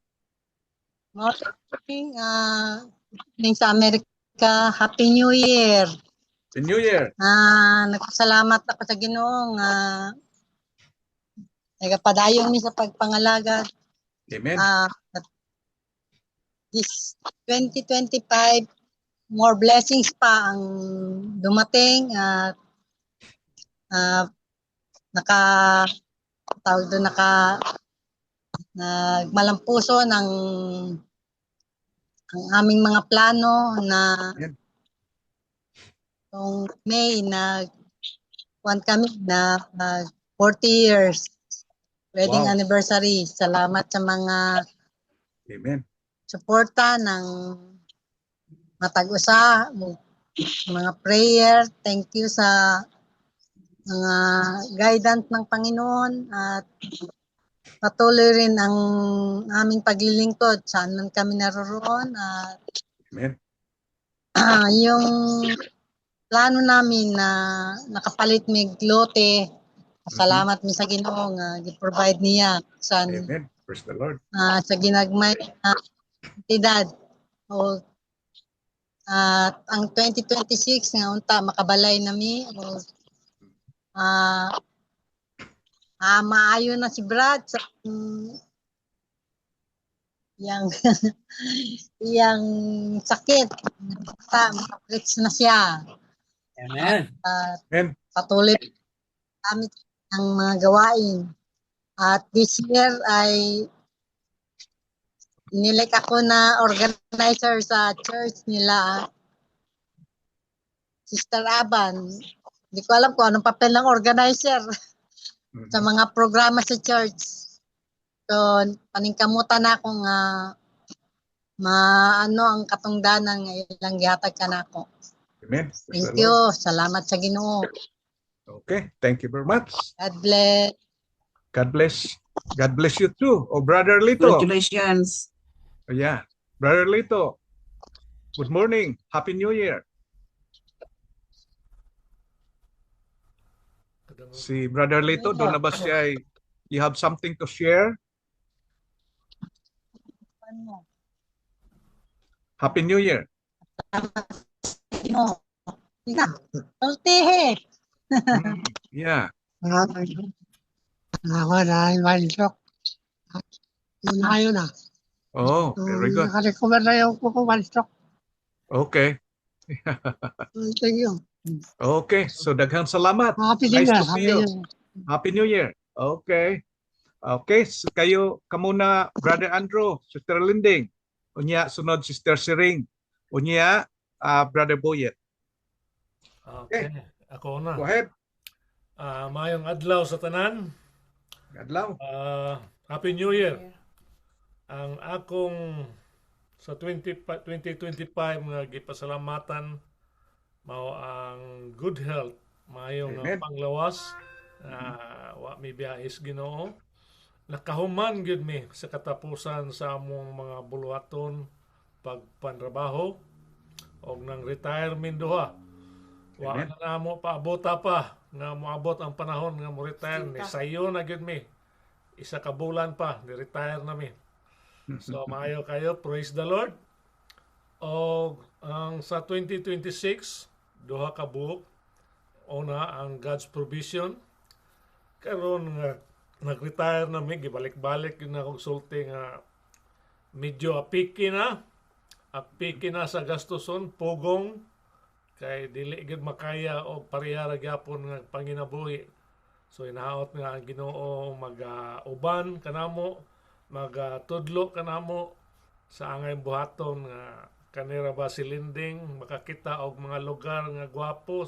Morning, sa Amerika, Happy New Year. Happy New Year. Nagpasalamat ako sa Ginoo nga nagapadayon mi sa pagpangalaga. Amen. This 2025, more blessings pa ang dumating at nagmalampuso ng ang aming mga plano na noong May kami na 40 years wedding anniversary. Salamat sa mga suporta ng matag-usa, mga prayer. Thank you sa mga guidance ng Panginoon at patuloy rin ang aming paglilingkod saan man kami naroroon. Amen. Yung plano namin na nakapalit mig lote, salamat mi sa Ginoo nga gi-provide niya sa Amen. Praise the Lord. Sa ginagmay na entidad. At ang 2026 nga unta makabalay nami maayo na si Brad sa yang sakit. Makaprits na siya. Amen. Patuloy kami ang mga gawain. At this year ay nilike ako na organizer sa church nila, Sister Aban. Hindi ko alam kung anong papel ng organizer sa mga programa sa church. So, paningkamutan na akong ang katungdanan ng ilang gihatag ka na ako. Amen. Thank you. Salamat sa Ginoo. Okay, thank you very much. God bless. God bless. God bless you too. Brother Lito. Congratulations. Yeah, Brother Lito. Good morning. Happy New Year. Si Brother Lito, doon na ba siya? You have something to share? Happy New Year. Ultihe. Yeah. Ako na, one-stroke. Yun na yun ah. Oh, very good. Nakarecover na yung kuko one-stroke. Okay. Thank you. Okay, so daghang salamat. Happy Nice New Year. to see you. Happy New Year. Okay. Okay, so kayo kamuna Brother Andrew, Sister Linding. Unya sunod Sister Siring. Unya Brother Boyet. Okay. Ako na. Go ahead. Mayong adlaw sa tanan. Adlaw. Happy New Year. Ang akong sa 2025 nga gipasalamatan mao ang good health, mayong panglawas, wa mi biyahis Ginoo. Nakahuman gyud mi sa katapusan sa among mga buluhaton pagpantrabaho og nang retirement duha. Wa na namo paabota pa nga moabot ang panahon nga mo retire ni sayo na gyud mi. Isa ka bulan pa ni retire na mi. So maayo kayo, praise the Lord. Og ang sa 2026 duha ka buok, una ang God's provision. Karon nga nag-retire na mi, gibalik-balik yun na kong sulti nga medyo apiki na sa gastuson, pugong, kay dili gid makaya og parehara gyapon nga panginabuhi. So inaot nga ang Ginoo mag-uban kanamo, mag-tudlo kanamo sa angay buhaton nga kanira ba si Linding makakita og mga lugar nga gwapo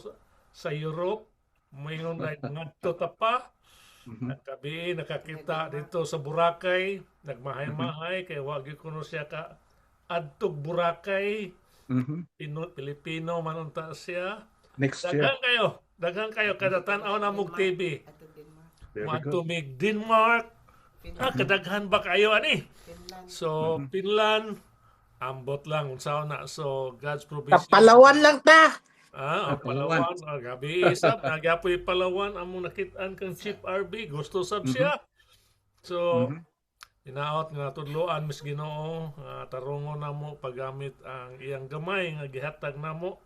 sa Europe, mayon na ngadto ta pa. Nagkabi nakakita dito sa Boracay, nagmahay-mahay kay wa gyud kuno siya ka adtog Boracay. Pilipino man unta siya. Next year. Daghang kayo kada tan-aw na mog TV. Want to make Denmark. Kadaghan ba kayo ani? So Finland ambot lang unsaon na. So God's provision. Palawan lang ta. Palawan. Gabi isap nagyapoy Palawan among nakit-an kang Chief RB, gusto sab siya. So inaot nga tudloan mis Ginoo, tarungon namo paggamit ang iyang gamay nga gihatag namo.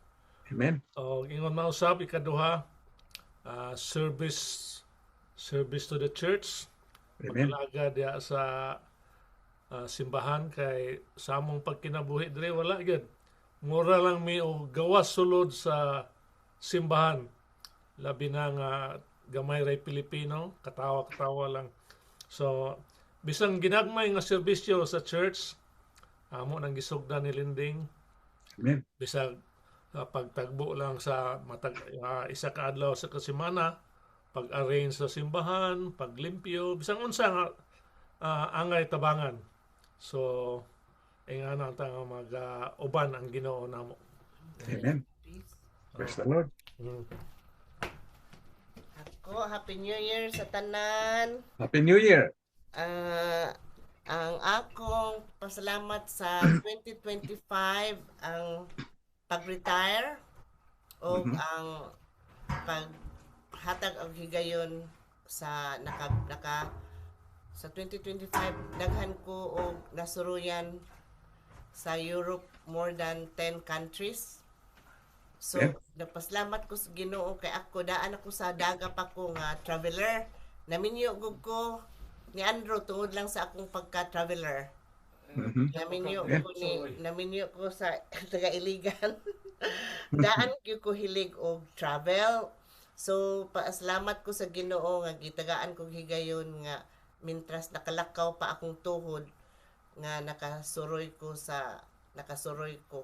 Amen. O ingon mausab ikaduha, service to the church. Amen. Paglaga diya sa simbahan kay sa among pagkinabuhi dire wala gyud. Mura lang mi o gawas sulod sa simbahan. Labi na nga gamay ray Pilipino, katawa-katawa lang. So bisan ginagmay nga serbisyo sa church, amo nang gisugdan ni Linding. Amen. Bisag pagtagbo lang sa isa ka adlaw sa kasemana, pag-arrange sa simbahan, paglimpyo, bisang unsa nga angay tabangan. So ingana ta nga mag-uban ang Ginoo namo. Amen. Praise the Lord. Ako, Happy New Year sa tanan. Happy New Year. Ang akong pasalamat sa 2025 ang pag-retire o ang paghatag og higayon sa sa 2025 daghan ko og nasuruyan sa Europe, more than 10 countries. So napasalamat ko sa Ginoo kay ako daan ako sa daga pa ko nga traveler. Naminyo gud ko ni Andrew tungod lang sa akong pagka-traveler. Naminyo ko sa taga-iligan. Daan gyud ko hilig og travel. So paasalamat ko sa Ginoo nga gitagaan kog higayon nga mintras nakalakaw pa akong tuhod nga nakasuroy ko.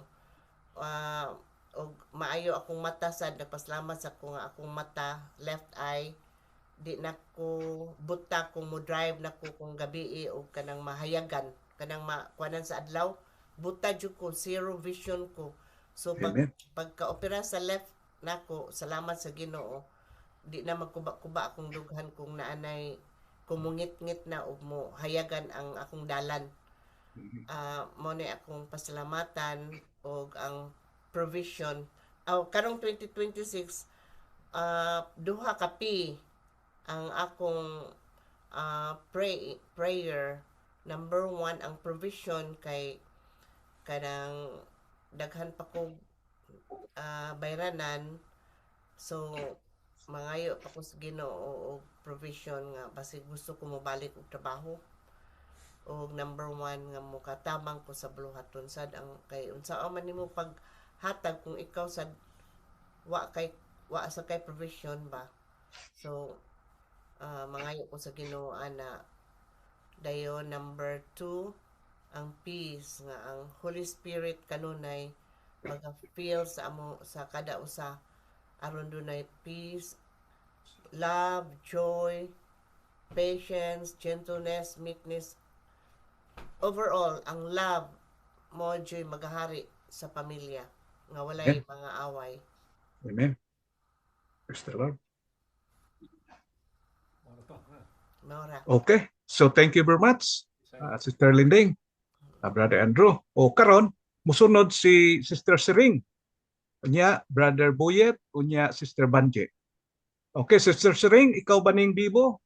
Og maayo akong mata sad, nagpasalamat sa akong mata, left eye, di na ko buta kung mo drive na ko kung gabi o kanang mahayagan, kanang kuanan sa adlaw, buta jud ko, zero vision ko. So pagka-opera sa left nako, salamat sa Ginoo, di na magkuba-kuba akong dughan kung naanay kumungit-ngit na og mo hayagan ang akong dalan. Mo ni akong pasalamatan og ang provision karong 2026 duha ka P ang akong prayer. Number 1 ang provision kay kanang daghan pa ko bayranan, so mangayo pa ko sa Ginoo og provision nga basig gusto ko mobalik og trabaho. O number 1 nga mukatabang ko sa buluhaton sad ang kay unsa man nimo paghatag kung ikaw sad wa sa kay provision ba. So mangayo ko sa Ginoo ana dayon. Number 2 ang peace nga ang Holy Spirit kanunay maga-feel sa kada usa aron dunay peace, love, joy, patience, gentleness, meekness. Overall, ang love mo joy magahari sa pamilya nga walay Amen. mga away. Amen. Praise the Lord. Nora. Okay. So thank you very much, Sister Linding, Brother Andrew. O karon musunod si Sister Sering. Unya, Brother Boyet. Unya, Sister Banje. Okay, Sister Sering, ikaw ba ning bibo?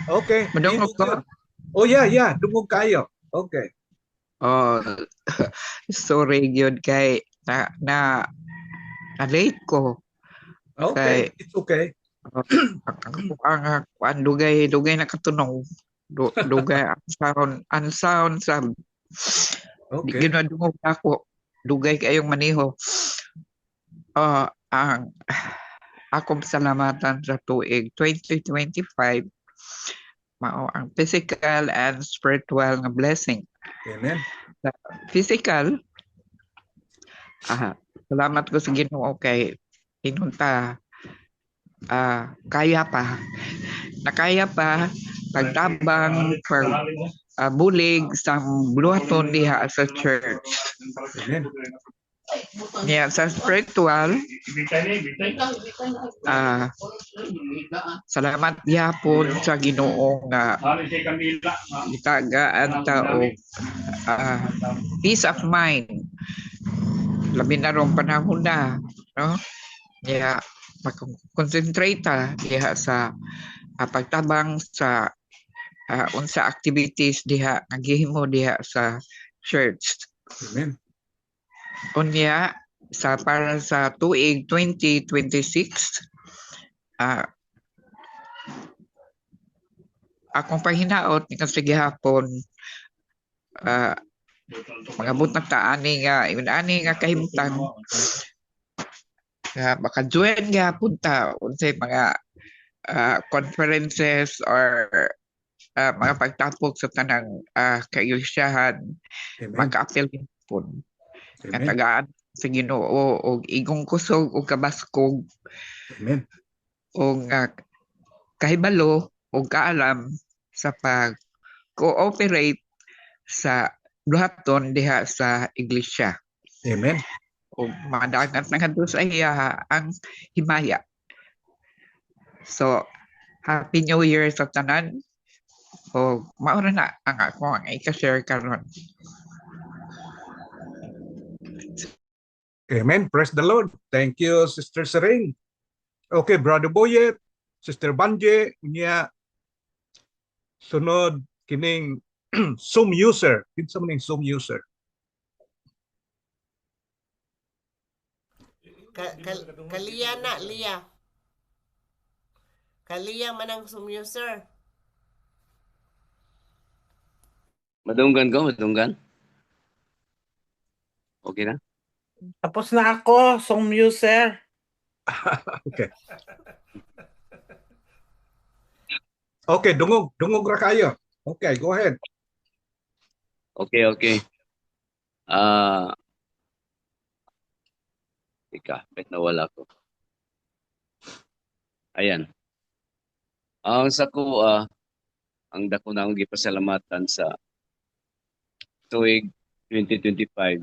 Okay. Madungog Bibo ko. gyud. Oh yeah. Dungog kayo. Okay. Sorry yun kay na late ko. Okay, it's okay. Ang dugay na katunog. Dugay unsound sa Okay. ginadungog ako. Dugay kayong maniho. Ang akong salamatan sa tuig 2025 mao ang physical and spiritual nga blessing. Amen. Sa physical, salamat ko sa Ginoo kay hinunta nakaya pa pagtabang bulig sa buluhaton diha sa church. Amen. Sa spiritual, salamat gyapon sa Ginoo nga gitagaan ta og peace of mind. Labi na rong panahon na, no? Mag-concentrate ta diha sa pagtabang sa unsa activities diha nga gihimo diha sa church. Amen. Unya para sa tuig 2026 akong pahinaot ni kasi gihapon mga butang ta ani nga kahimtang baka join gihapon ta unsay mga conferences or mga pagtapok sa tanang kaiglesiyahan mag-appeal gihapon nga tagaan sa Ginoo og igong kusog og kabaskog. Amen. Og kahibalo og kaalam sa pag-cooperate sa buluhaton diha sa iglesia. Amen. Og madagat na kadto sa iya ang himaya. So Happy New Year sa tanan. Og mao na ang ako ang i-share karon. Amen. Praise the Lord. Thank you, Sister Sering. Okay, Brother Boyet, Sister Banje, unya sunod kining Zoom user. Kinsa man ning Zoom user? Kaliya na, Lia. Kaliya man ang Zoom user. Madunggan ko, madunggan. Okay na? Tapos na ako, Zoom user. Okay. Okay, dungog ra kayo. Okay, go ahead. Okay. Bet nawala ko. Ayan. Ang sako ang dako na akong gipasalamatan sa tuig 2025.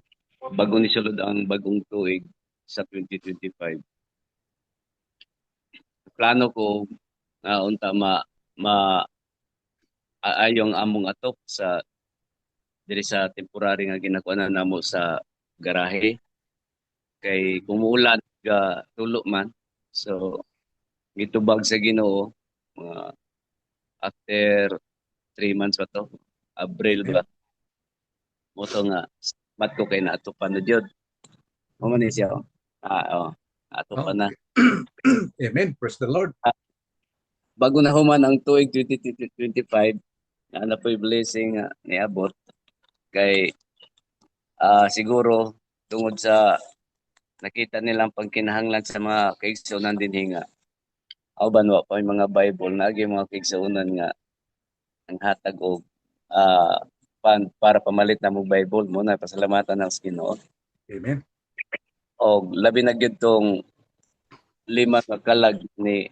Bago ni sulod ang bagong tuig sa 2025. Plano ko unta ayong among atop sa diri sa temporary nga ginakuha namo sa garahe kay kumuulan ga tulo man. So gitubag sa Ginoo mga after 3 months ba to? Abril ba? Mo to nga mat ko kay naatupan na jud. Mo man ni siya. Atupan na. Amen. Praise the Lord. Bago na human ang tuig 2025, na po'y blessing niabot kay siguro tungod sa nakita nilang pagkinahanglan sa mga kaigsunan din nga auban wa pa may mga Bible naagi mga kaigsunan nga ang hatag og para pamalit na mo Bible mo na pasalamatan ng Ginoo. Amen. Og labi na gyud tong 5 nga kalag ni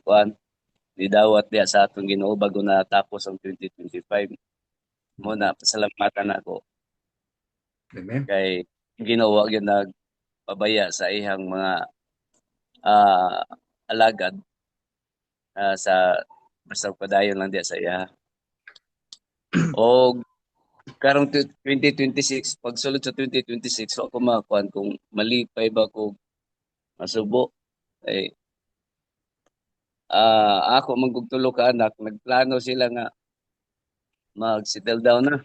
kuan ni dawat diya sa atong Ginoo bago na tapos ang 2025. Mo na pasalamatan ako. Amen. Kay Ginoo gyud nagpabaya sa ihang mga alagad sa basta padayon lang diya sa iya. O karong 2026 pagsulod sa 2026 so ako makuan kung malipay ba ko masubo ay ako magugtulo ka anak nagplano sila nga mag-settle down na.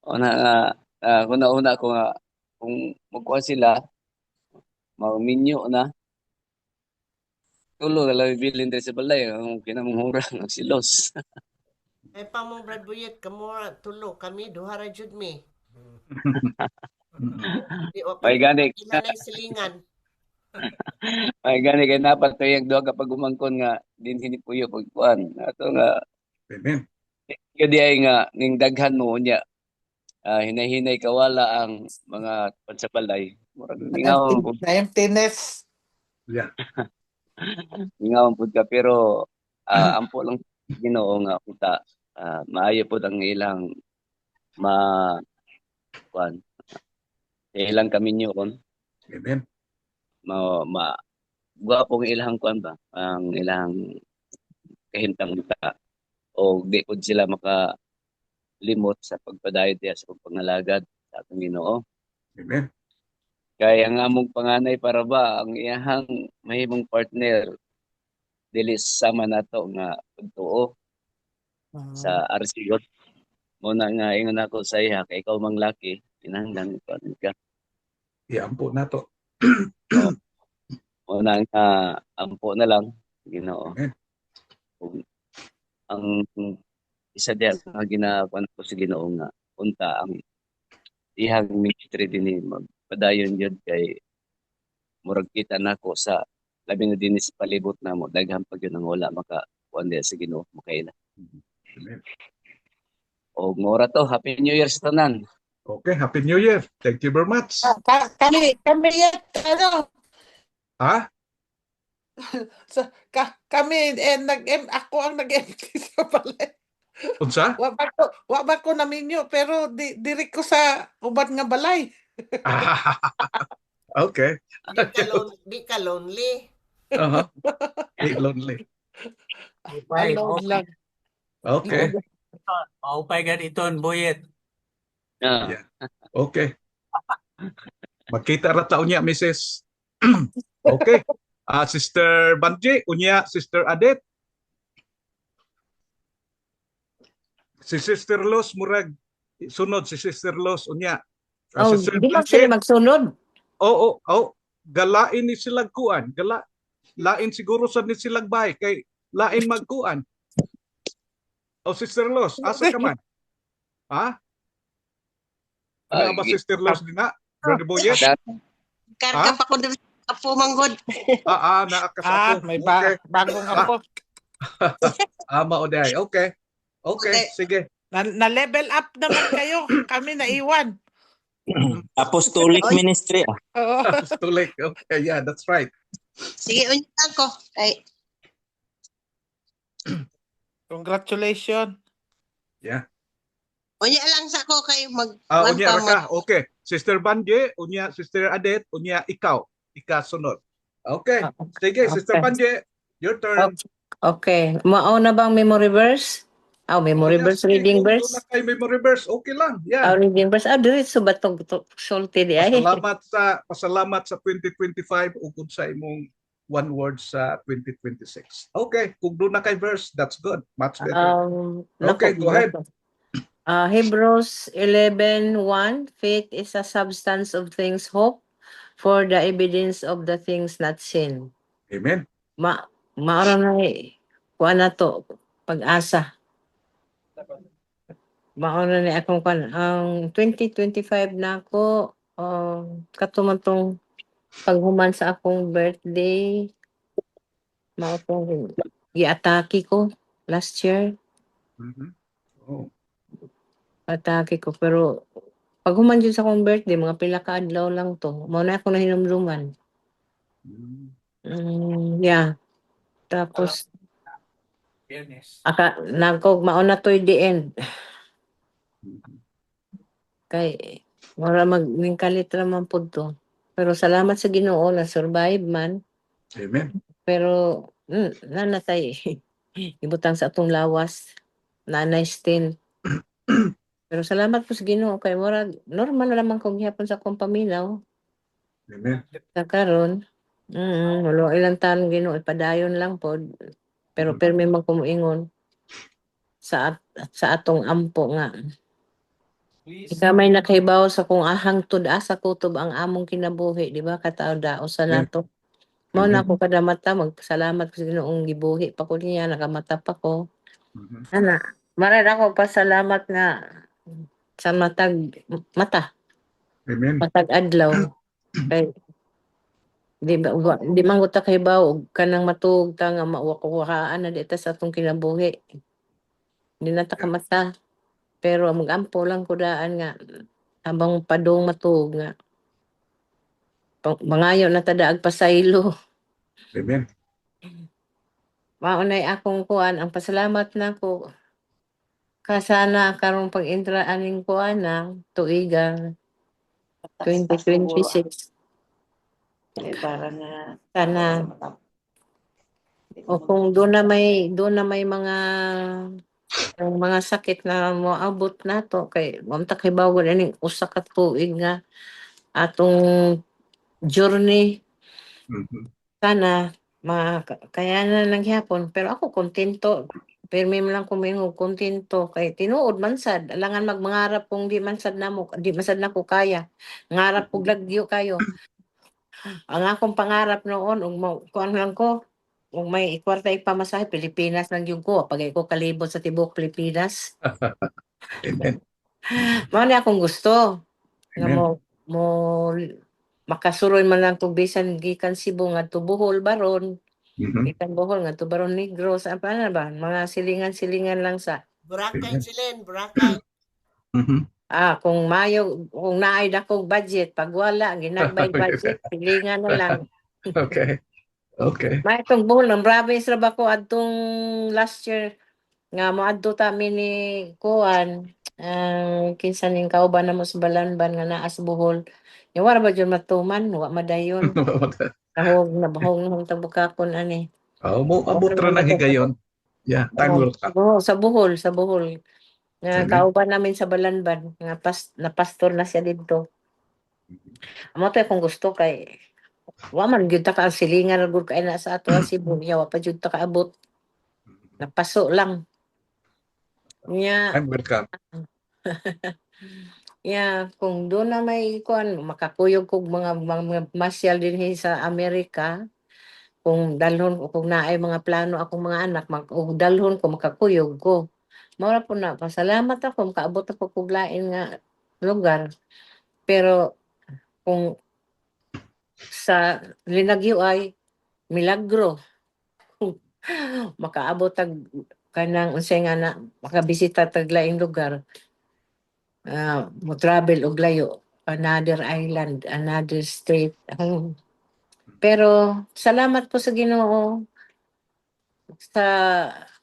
Una una ko nga kung magkuha sila mag-minyo na tulo na lang bilin din sa balay ang kinamungura ng silos. Ay pa mong Brad Buyet, kamo tulo kami duha ra jud mi. May gani Ilalay silingan. may gani kay dapat kayang duha kapag umangkon nga din hinipuyo pagkuan. Ato nga Amen. kadi ay nga ning daghan mo nya hinay-hinay kawala ang mga pansabalay. Murag ngawon pud. Emptiness. Yeah. Ngawon pud ka pero ampo lang Ginoo nga kita maayo pud ang ilang kuan ilang kaminyo kon. Amen. Gwapong ilang kuan ba ang ilang kahimtang ta o di pud sila makalimot sa pagpadayon diya sa pagpangalagad sa atong Ginoo. Amen. Kaya ang among panganay para ba ang iyahang mahimong partner dili sama nato nga pagtuo sa RCO. Muna nga ingon ako sa iya kay ikaw mang laki kinahanglan ka. Iampo na to. Muna nga ampo na lang Ginoo. Ang isa diyan nga ginakuan ko sa Ginoo nga unta ang ihang ministry dinhi magpadayon jud kay murag kita nako sa labi na dinhi sa palibot namo daghan pa gyud ang wala maka kuan diya sa Ginoo makaila. Amen. O mora to, Happy New Year sa tanan. Okay, Happy New Year. Thank you very much. Kami ano? Ha? Kami ako ang nag-empty sa balay. Unsa? Wa ba ko naminyo pero diri ko sa uban nga balay. Okay. Di ka lonely. Di lonely. Alone lang. Okay. Maupay ganiton, Buyet. Yeah. Okay. Magkita ra ta unya, Mrs. Okay. Sister Banji, unya Sister Adet. Si Sister Los murag sunod si Sister Los unya. Di ba sila magsunod? Oo. Galain ni silang kuan. Lain siguro sa ni silang bay kay lain magkuan. Sister Los, asa ka man? Ha? Ano ba Sister Los din na? Brother Boyet? Karga pa ko dito sa apo manggod. Naakasapo. May bagong apo. Mauday. Okay. Sige. Na-level up naman kayo. Kami naiwan. Apostolic ministry. Apostolic. Okay, yeah, that's right. Sige, unyan ko. Ay. Congratulations. Yeah. Unya lang sa ko kay unya ra ka. Okay. Sister Banje, unya Sister Adet, unya ikaw sunod. Okay. Sige, Sister Banje, your turn. Okay. Mao na bang memory verse? memory yes, verse, reading kung doon verse. na kay memory verse, okay lang. Yeah. Reading verse. Diretso ba itong sulti di ay? Pasalamat sa 2025 ug sa imong one word sa 2026. Okay, kung doon na kay verse, that's good. Much better. Okay, go ahead. Hebrews 11:1, faith is a substance of things hoped for, the evidence of the things not seen. Amen. Maara na kuan na to, pag-asa. Mauna ni akong kuan ang 2025 na ako, katumantong paghuman sa akong birthday, mao tong giatake ko last year. Oh. Atake ko, pero paghuman jud sa akong birthday, mga pila ka adlaw lang to, mao na ako nahinumduman. Yeah. Tapos mauna to'y the end. Kay mura magmingkalit raman pud to. Pero salamat sa Ginoo na survive man. Amen. Pero nanatay ibutang sa atong lawas. Nanay still. Pero salamat po sa Ginoo kay mura normal na lamang kung gihapon sa akong paminaw. Amen. Sa karon, wala ilang taon Ginoo ipadayon lang pod. Pero permi man ko moingon sa atong ampo nga. Ika may nakahibaw sa kung hangtod asa kutob ang among kinabuhi, di ba? Katao daos sa nato. Mao na ako kada mata magpasalamat ko sa Ginoong gibuhi pa ko niya, nakamata pa ko. Ana, maray ako pasalamat nga sa mata. Amen. Matag adlaw. Kay di man ko ta kahibaw og kanang matug ta nga mauwa-uwahaan na dita sa atong kinabuhi. Di na ta kamata. Pero magampo lang ko daan nga habang padong matug nga mangayo na tadaag pasaylo. Amen. Maunay akong kuan ang pasalamat nako kasana karong pag-entra aning kuan ng tuiga 2026. Para na Sana o kung doon na may mga sakit na moabot nato kay mamta kay bawal aning usa ka tuig nga atong journey. Sana makayanan lang gyapon pero ako kontento. Pirmi man lang kumingon kontento kay tinuod man sad alangan magmangarap kung di man sad nako kaya. Ngarap og lagyo kayo. Ang akong pangarap noon kuan lang ko kung may kwarta ipamasahe Pilipinas lang yung ko pag ko kalibot sa tibok Pilipinas. Amen. Mao ni akong gusto nga Amen. mo makasuroy man lang tong bisan gikan Cebu ngadto Bohol baron. Gikan Bohol ngadto Baron Negros apa na ba mga silingan-silingan lang sa Boracay silen, Boracay. kung naay dakong budget pag wala ginagbay budget silingan na lang. Okay. May itong Bohol ng province ra ba ko adtong last year nga moadto ta mi ni kuan kinsa ning kauban namo sa Balanban nga naa sa Bohol. Yung wala ba dyan matuman, wa madayon. Bahog na tabukakon ani. Mo abot ra nang higayon. Yeah, time will come. Sa Bohol. Nga kauban namin sa Balanban, nga na pastor na siya dito. Amo to kung gusto kay wa man gyud ta ka silingan ra gud kay na sa ato Cebu, wa pa gyud ta kaabot. Napaso lang. Time will come. Yeah, kung doon na may kuan makakuyog kog mga masyal din sa Amerika, kung dalhon kung naay mga plano akong mga anak dalhon ko makakuyog ko. Mao po na pasalamat ako makaabot ako kog lain nga lugar. Pero kung sa linagyo ay milagro. Makaabot tag kanang unsay nga na makabisita tag laing lugar. Mo travel og layo, another island, another state. Pero salamat po sa Ginoo sa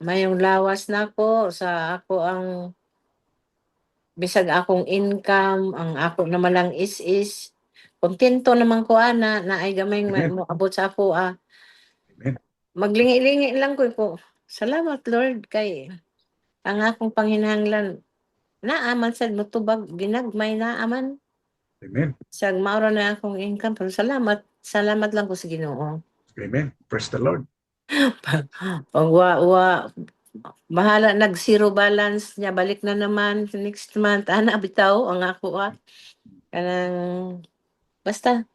mayong lawas nako sa ako ang bisag akong income, ang ako naman lang is kontento naman ko ana na ay gamay moabot sa ako maglingi-lingi lang ko salamat Lord kay ang akong panghinahanglan naaman sad motubag ginagmay naaman Amen. sag maura na akong income pero salamat lang ko sa Ginoo. Amen. Praise the Lord. Pag bahala nag zero balance niya balik na naman next month ana bitaw ang ako kanang basta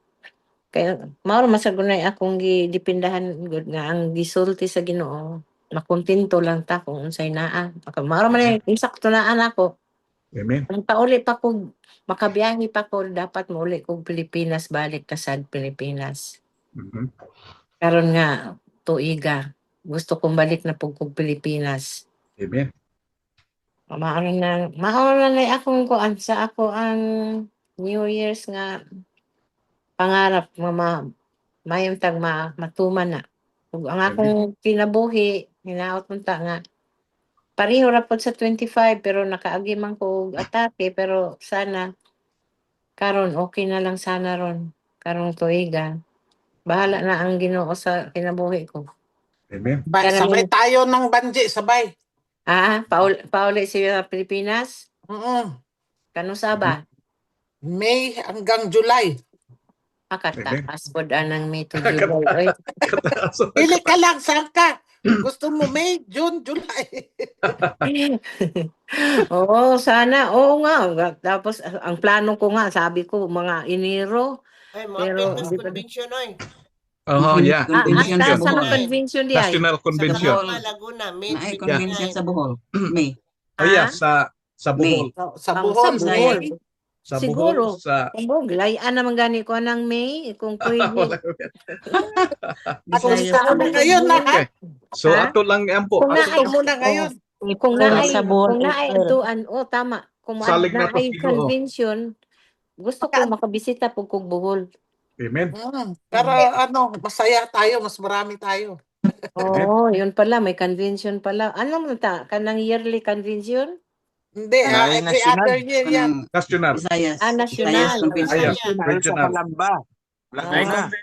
kaya mauro masagunay akong gidipindahan gud nga ang gisulti sa Ginoo makontento lang ta kung unsay naa mauro man insakto na ako. Amen. Ang pauli pa ko makabiyahe pa ko dapat mauli kog Pilipinas balik ta sad Pilipinas. Mhm. Karon nga tuiga gusto kong balik na pug kog Pilipinas. Amen. Mauna na akong kuan sa ako ang New Year's nga pangarap mayong tag matuman na. Ug ang akong kinabuhi hinaot unta nga pareho ra pod sa 25 pero nakaagi man ko og atake pero sana karon okay na lang sana ron karong tuiga. Bahala na ang Ginoo sa kinabuhi ko. Amen. Sabay tayo ng banji, sabay. Pauli sa Pilipinas? Oo. Kano saba? May hanggang July. Kataas pod anang May to July. Pili ka lang, saan ka? Gusto mo May, June, July. Oo, sana. Oo nga. Tapos ang plano ko nga, sabi ko, mga Enero. Ay, Pero mga di pa convention oy. Yeah. Convention Asa sa ang Bohol. convention di ay? National Convention. Sa Tacoma, Laguna, May Naay convention 29. sa Bohol. May. Oh yeah, sa Bohol. Sa Ang Bohol. Bohol. Sa Siguro, Bohol, sa kung Layan naman gani ko ng May, kung pwede. Gusto mo na ngayon na, ha? Okay. So ato lang yan po. Kung Gusto mo na ngayon. Kung naay duan, tama. Kung Salig na to, naay Ginoo. convention, gusto ko makabisita po kung Bohol. Amen. Para masaya tayo, mas marami tayo. Oo, yun pala, may convention pala. Ano mo ta? Kanang yearly convention? Hindi, every other year yan. National. Visayas. National. Visayas. Regional. Kalamba. Laguna.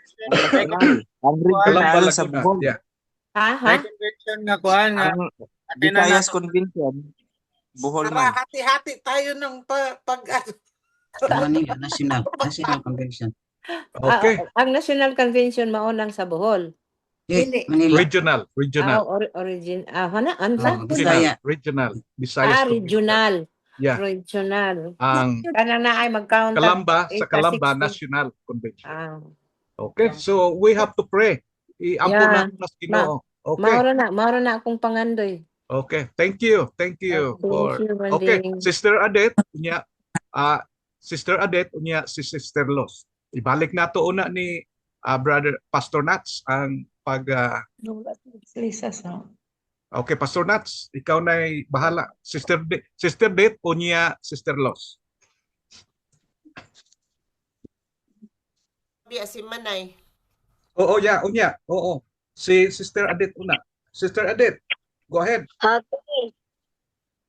Kalamba, Laguna. Yeah. May convention nga kuan nga. Visayas Convention. Bohol man. Para hati-hati tayo ng pag Manila, National Convention. Okay. Ang National Convention maunang sa Bohol. Manila. Regional. Bisaya. Regional. Visayas. Regional. Yeah. Regional. Ang Kanang naay mag-count. Kalamba, sa Kalamba 60. National Convention. Okay, so we have to pray. Iampo na mas Ginoo. Okay. Maura na akong pangandoy. Okay, thank you. Thank you for. Banding. Okay, Sister Adet, unya si Sister Los. Ibalik na to una ni Brother Pastor Nats ang pag Okay, Pastor Nats, ikaw na'y bahala. Sister Det unya Sister Los. Si Manay. Oo, unya. Oo. Si Sister Adet una. Sister Adet, go ahead. Okay.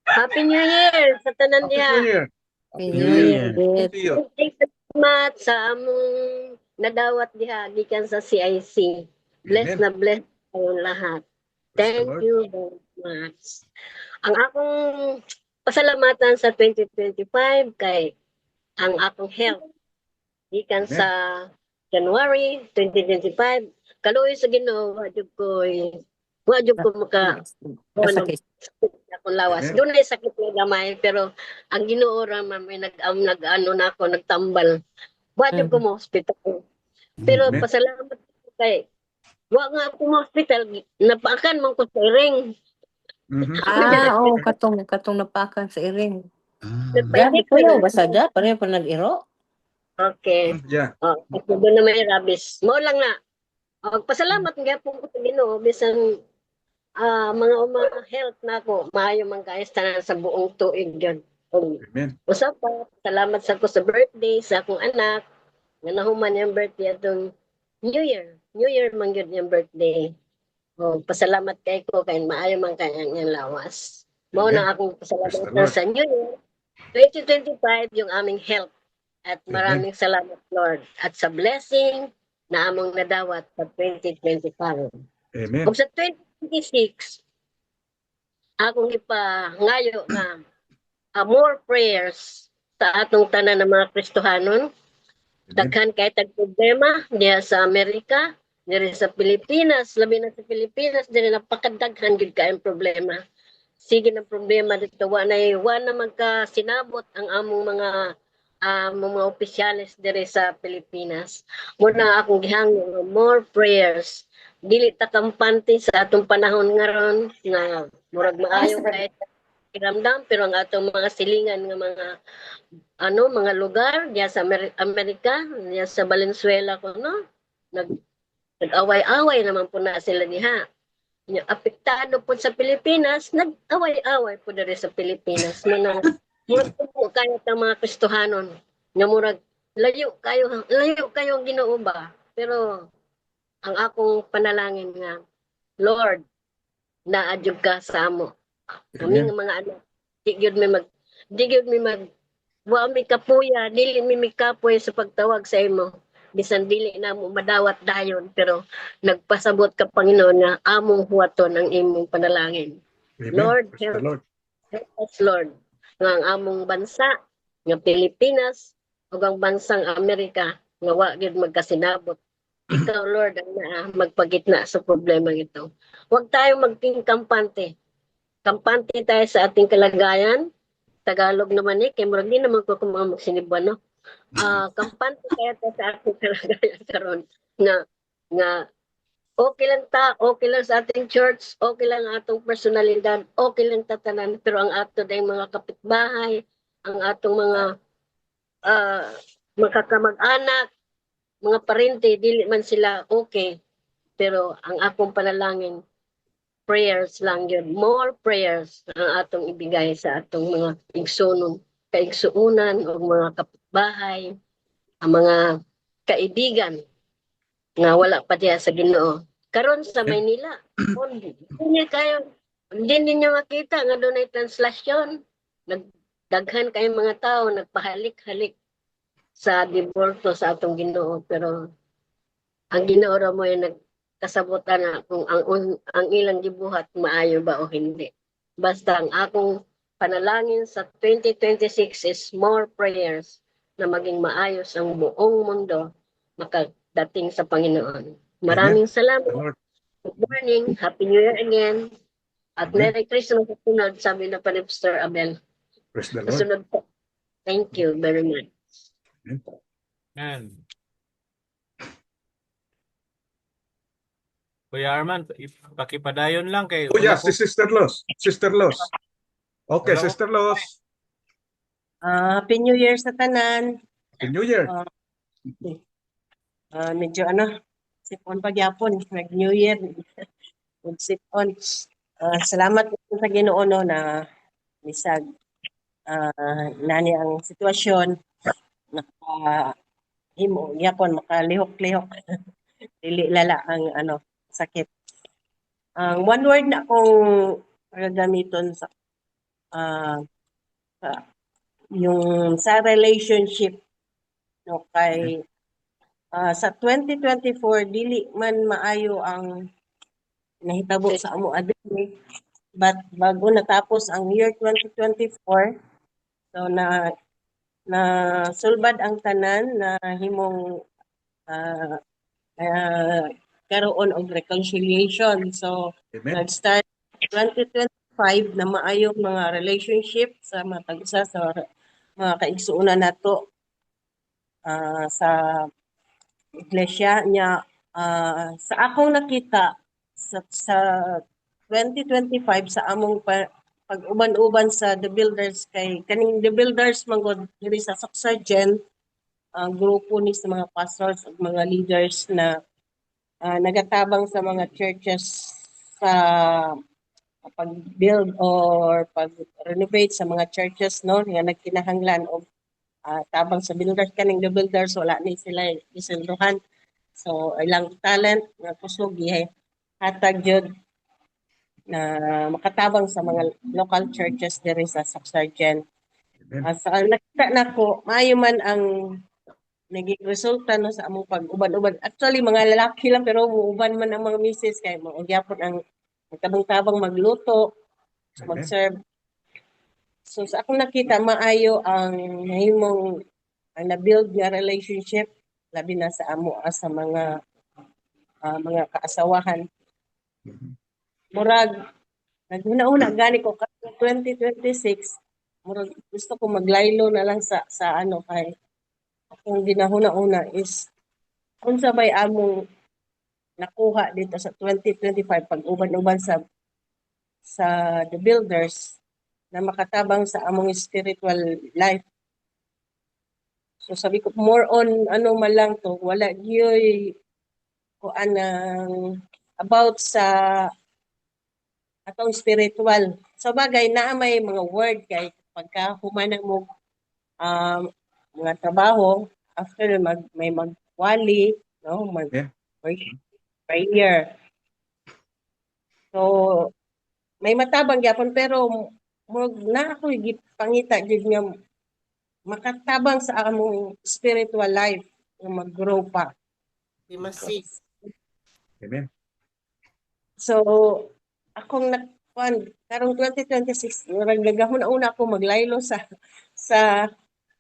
Happy New Year sa tanan Happy niya. New Year. Happy New Year. Thank you. Thank you so much sa among nadawat diha gikan sa CIC. Bless Amen. na bless kayong lahat. Thank you very much. Ang akong pasalamatan sa 2025 kay ang akong health gikan sa January 2025 kaluoy sa Ginoo wa jud ko maka akong lawas. Amen. Doon ay sakit na gamay pero ang Ginoo ra man may nag-ano na ako nagtambal. Wa jud ko mo hospital. Pero Amen. pasalamat ko kay wa nga ako mo hospital napaakan man ko sa iring. Katong napakan sa iring. Pwede ko yung basada, pareho pa nag-iro. Okay. Yeah. Kasi doon na may rabies. Mo lang na. Pasalamat nga po ko sa Ginoo bisan mga health na ako, maayo man kaayos tanan sa buong tuig yun. Amen. Usap pa, salamat sa ko sa birthday sa akong anak. Nga nahuman yung birthday atong New Year. New Year man yun yung birthday. Pasalamat kay ko kay maayo man kanyang lawas. Mao na akong pasalamat sa New Year. 2025 yung aming health. At maraming salamat Lord. At sa blessing na among nadawat sa 2025. Amen. Kung sa 2026, akong ipangayo nga more prayers sa atong tanan ng mga Kristohanon. Daghan kay tag problema diha sa Amerika, diri sa Pilipinas, labi na sa Pilipinas, diri napakadaghan gid kay problema. Sige na problema dito wa na magkasinabot ang among mga opisyales diri sa Pilipinas. Muna akong gihangyo more prayers. Dili ta kampante sa atong panahon ngaron nga murag maayo kay kiramdam pero ang atong mga silingan nga mga lugar diya sa Amerika, diya sa Valenzuela ko no. Nag-away-away naman po na sila diha. Apektado po sa Pilipinas, nag-away-away po diri sa Pilipinas. Murag po kayo ta mga Kristohanon nga murag layo kayo Ginoo ba. Pero ang akong panalangin nga Lord, naadjud ka sa amo. Kami nga mga anak, di gyud mi mag wa mi kapuya, dili mi kapoy sa pagtawag sa imo. Bisan dili na mo madawat dayon, pero nagpasabot ka Panginoon nga among huwaton ang imong panalangin. Amen. Lord, Praise the Lord. help us Lord, nga ang among bansa nga Pilipinas ug ang bansang Amerika nga wa gyud magkasinabot. Ikaw Lord ang magpagitna sa problema ito. Huwag tayo maging kampante. Kampante tayo sa ating kalagayan. Tagalog naman kay murag di naman ko magsinibban no. Kampante tayo sa ating kalagayan karon nga okay lang sa ating church, okay lang ang atong personalidad, okay lang tatanan, pero ang ato dayong mga kapitbahay, ang atong mga makakamag-anak, mga parente, dili man sila okay. Pero ang akong panalangin, prayers lang yun. More prayers ang atong ibigay sa atong mga kaigsuunan o mga kapitbahay, ang mga kaibigan nga wala pa diya sa Ginoo. Karon sa Maynila, hindi ninyo makita nga doon ay translasyon. Nagdaghan kayong mga tao, nagpahalik-halik sa diborto sa atong Ginoo. Pero ang Ginoo ra mo yung nagkasabutan na kung ang ilang gibuhat maayo ba o hindi. Basta ang akong panalangin sa 2026 is more prayers na maging maayos ang buong mundo makadating sa Panginoon. Maraming salamat. Good morning. Happy New Year again. At Merry Christmas sa sunod, sabi na pa ni Mr. Abel. Praise the Sa Lord. sunod po. Thank you very much. Yan. Kuya Arman, pakipadayon lang kay Oh yeah, si Sister Los. Sister Los. Okay, Hello? Sister Los. Happy New Year sa tanan. Happy New Year. Medyo sipon pagyapon, nag-New Year. Sipon. Salamat po sa Ginoo no, na misag nani ang sitwasyon himo yapon makalihok-lihok. Dili lala ang sakit. Ang one word na akong gagamiton sa yung sa relationship no kay sa 2024 dili man maayo ang nahitabo sa amo adiri, but bago natapos ang year 2024 so na sulbad ang tanan na himong karoon og reconciliation. So nag-start 2025 na maayong mga relationship sa mga tag-usa sa mga kaigsuonan nato sa iglesia niya. Sa akong nakita sa 2025 sa among pag-uban-uban sa The Builders kay kaning The Builders mangod diri sa Suxargen, ang grupo ni sa mga pastors ug mga leaders na nagatabang sa mga churches sa pag-build or pag-renovate sa mga churches no nga nagkinahanglan og tabang sa builders. Kaning The Builders wala ni sila isulduhan, so ilang talent nga kusog hatag jud na makatabang sa mga local churches diri sa Suxargen. Sa nakita nako maayo man ang naging resulta no sa among pag-uban-uban. Actually mga lalaki lang pero muuban man ang mga misis kay mo gyapon ang tabang-tabang magluto So mag-serve. So sa akong nakita maayo ang nahimong ang na-build nga relationship labi na sa amo sa mga kaasawahan. Murag naghuna-una gani ko ka 2026 murag gusto ko maglaylo na lang sa ano kay akong ginahuna-una is unsa bay among nakuha dito sa 2025 pag uban-uban sa The Builders na makatabang sa among spiritual life. So sabi ko more on ano man lang to wala gyoy ko anang about sa atong spiritual. So bagay na may mga word kay pagka humana mo mga trabaho after may magwali no prayer. So may matabang gyapon pero na ako gipangita jud nga makatabang sa among spiritual life nga mag-grow pa. Imasis. Amen. So akong nakuan karong 2026 murag nagahuna-una ako maglaylo sa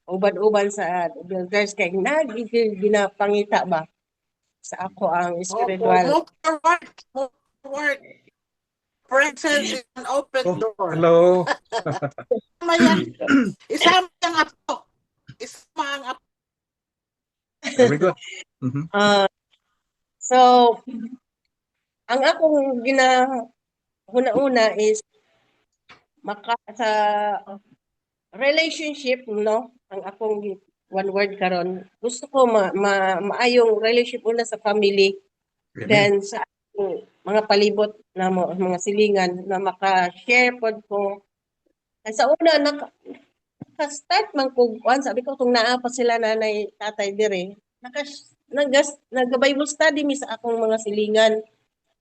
uban-uban sa Builders kay ginapangita ba sa ako ang spiritual. More work. Presence is an open door. Hello. Isama ang apo. Isama ang apo. Very good. So ang akong ginahuna-una is sa relationship no ang akong one word karon gusto ko maayong relationship una sa family. Amen. Then sa mga palibot na mga silingan na maka-share pod ko. Sa una naka-start man ko sabi ko kung naa pa sila nanay tatay dire nag-Bible study mi sa akong mga silingan.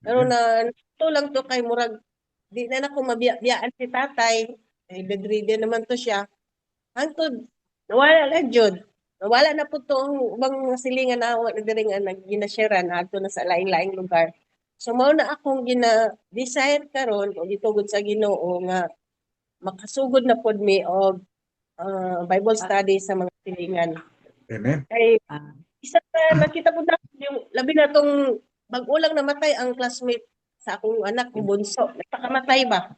Pero ito lang to kay murag di na ako mabiyaan si tatay. Bedridden naman to siya. Hangtod nawala na jud. Nawala na po to ang ubang silingan na wala diri nga ginasharean adto na sa laing-laing lugar. So mao na akong gina-desire karon o gitugod sa Ginoo nga makasugod na pod mi og Bible study sa mga silingan. Amen. Kay isa na nakita po na yung labi na tong bag-ulang namatay ang classmate sa akong anak kong bunso. Nagpakamatay ba?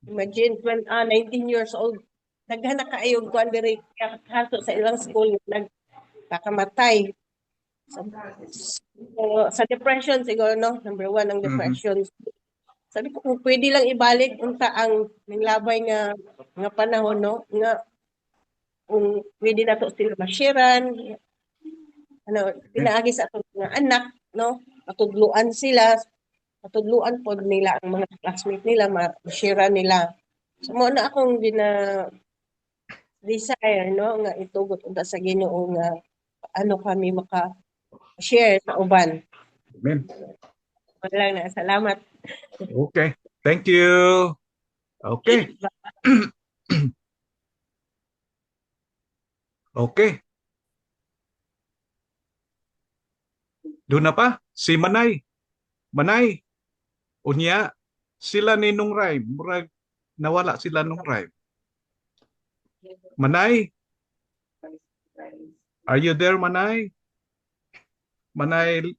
Imagine, 19 years old. Daghan na kaayong kuan diri kaso sa ilang school nagpakamatay. So, sa depression siguro no, number 1 ang depression. Sabi ko kung pwede lang ibalik unta ang minglabay nga panahon no nga kung pwede na to sila mashiran pinaagi sa atong mga anak no matudluan sila matudluan pod nila ang mga classmate nila ma-share nila so mo na akong desire no nga itugot unta sa Ginoo nga ano kami maka-share sa uban. Amen. Wala na salamat. Okay. Thank you. Okay. Okay. Doon na pa si Manay. Manay. Unya sila ni nung rhyme. Murag nawala sila nung rhyme. Manay. Are you there, Manay? Manay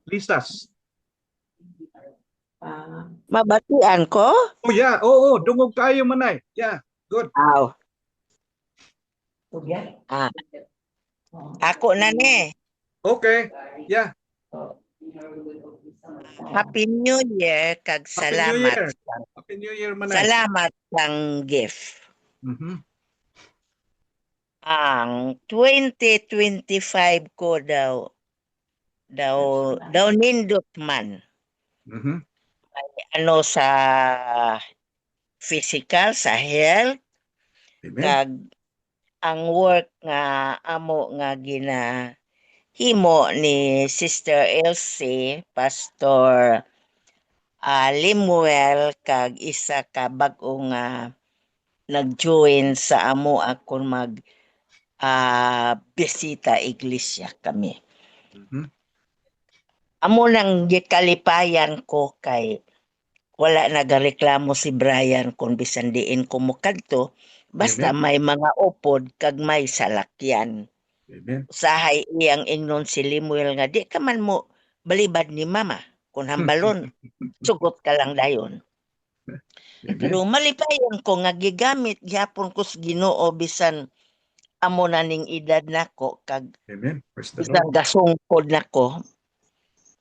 Lisas. Mabatian ko? Oh yeah, oo, dungog kayo Manay. Yeah, good. Aw. Ako na ni. Okay. Yeah. Happy New Year kag Happy New salamat. Year. Happy New Year Manay. Salamat sang gift. Mhm. Ang 2025 ko daw nindot man. Mhm. Ano sa physical, sa health, kag ang work nga amo nga ginahimo ni Sister Elsie, Pastor Limuel, kag isa ka bag-o nga nag-join sa amo akong bisita iglesia kami. Mhm. Amo nang gikalipayan ko kay wala nagareklamo si Brian kung bisan diin ko mukadto, basta Amen. may mga upod kag may salakyan. Amen. Usahay iyang ingnon si Limuel nga di ka man mo balibad ni mama. Kung hambalon, sugot ka lang dayon. Pero Amen. malipayon ko nga gigamit gyapon ko sa Ginoo bisan amo na ning edad nako kag Amen. Praise the bisan Lord. gasungkod nako.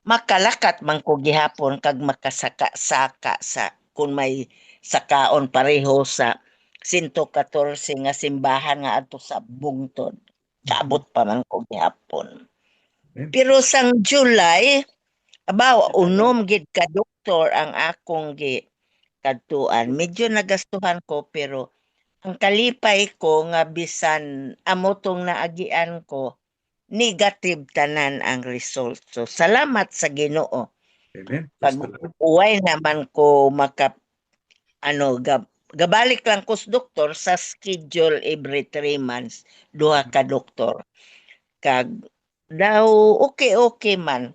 Makalakat man ko gihapon kag makasaka-saka sa kung may sakaon pareho sa 114 nga simbahan nga adto sa bungtod. Kaabot pa man ko gihapon. Amen. Pero sang July, abaw unom gid ka doktor ang akong kadtuan. Medyo nagastuhan ko pero ang kalipay ko nga bisan amo tong naagian ko, negative tanan ang result. So salamat sa Ginoo. Amen. Pag Praise the Lord. uway naman ko gabalik lang ko sa doktor sa schedule every 3 months, duha ka doktor. Kag daw okay man.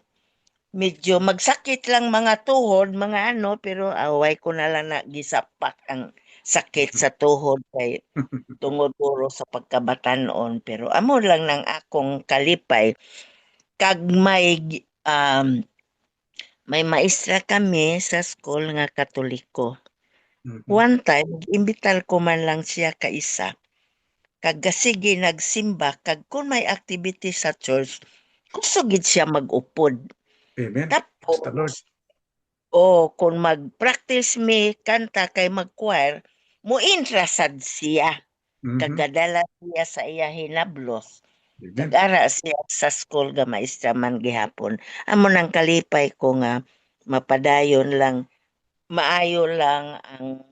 Medyo magsakit lang mga tuhod, mga ano, pero away ko na lang na gisapak ang sakit sa tuhod kay tungod puro sa pagkabatanon. Pero amo lang ng akong kalipay. Kag may maestra kami sa school nga Katoliko. One time, imbital ko man lang siya kaisa. Kag sige nagsimba, kag kung may activity sa church, gusto gid siya mag-upod. Amen. Praise the Lord. Tapos, kung mag-practice me kanta kay mag-choir, mo interesad siya. Kagadala siya sa iya hinablos. Amen. Nag-ara siya sa school nga maestra man gihapon. Amo nang kalipay ko nga mapadayon lang, maayo lang ang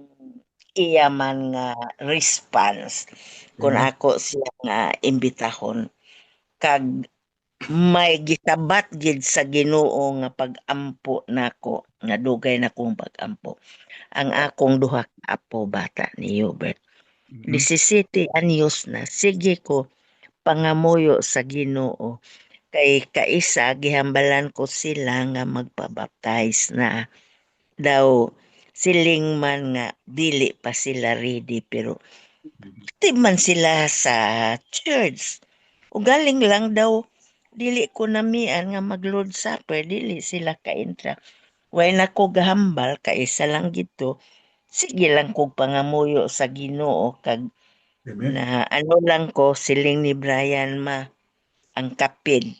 iya man nga response kung Amen. ako siya nga imbitahon. Kag may gitabat gid sa Ginoo nga pag-ampo nako, nga dugay na kong pag-ampo. Ang akong duha ka apo bata ni Hubert. 17 anyos na. Sige ko pangamuyo sa Ginoo. Kay kaisa gihambalan ko sila nga magpabaptize na. Daw siling man nga dili pa sila ready pero active man sila sa church. Ugaling lang daw dili ko namian nga mag-Lord Supper, dili sila ka-intra. Way na ko gahambal, kaisa lang gito. Sige lang kog pangamuyo sa Ginoo kag Amen. na ano lang ko siling ni Brian ang kapid.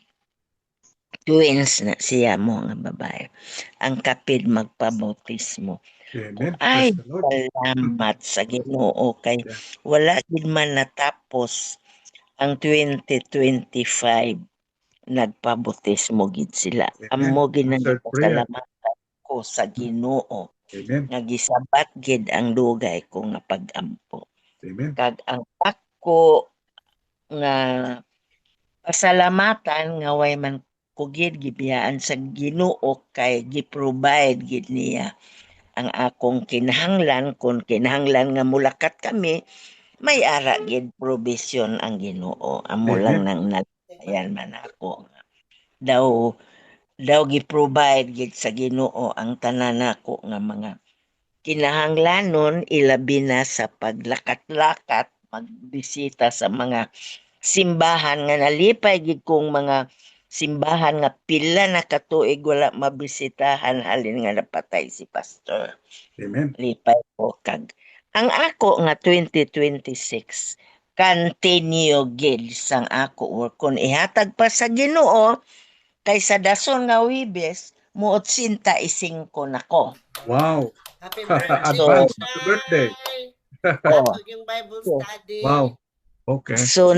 Twins na siya mo nga babae. Ang kapid magpabautismo. Amen. Ay, Praise the Lord. salamat sa Ginoo kay Yeah. wala gid man natapos ang 2025. Nagpabautismo gid sila. Amen. Amo gid Answered prayer. nagpasalamatan ko sa Ginoo. Amen. Nga gisabat gid ang dugay ko nga pag-ampo. Amen. Kag ang ako nga pasalamatan nga way man ko gid gibiyaan sa Ginoo kay gi-provide gid niya ang akong kinahanglan. Kung kinahanglan nga mulakat kami, may ara gid provision ang Ginoo. Amo lang Amen. nang nalayan man ako. Daw gi-provide gid sa Ginoo ang tanan nako nga mga kinahanglanon, ilabi na sa paglakat-lakat, magbisita sa mga simbahan nga nalipay gid kong mga simbahan nga pila na katuig wala mabisitahan halin nga napatay si pastor. Amen. Lipay ko kag ang ako nga 2026 continue gid sang ako work kun ihatag pa sa Ginoo kaysa dason nga Webes muot 85 nako. Wow. Happy birthday, Advance. Happy birthday. Oh. yung Bible study. Wow. Okay. So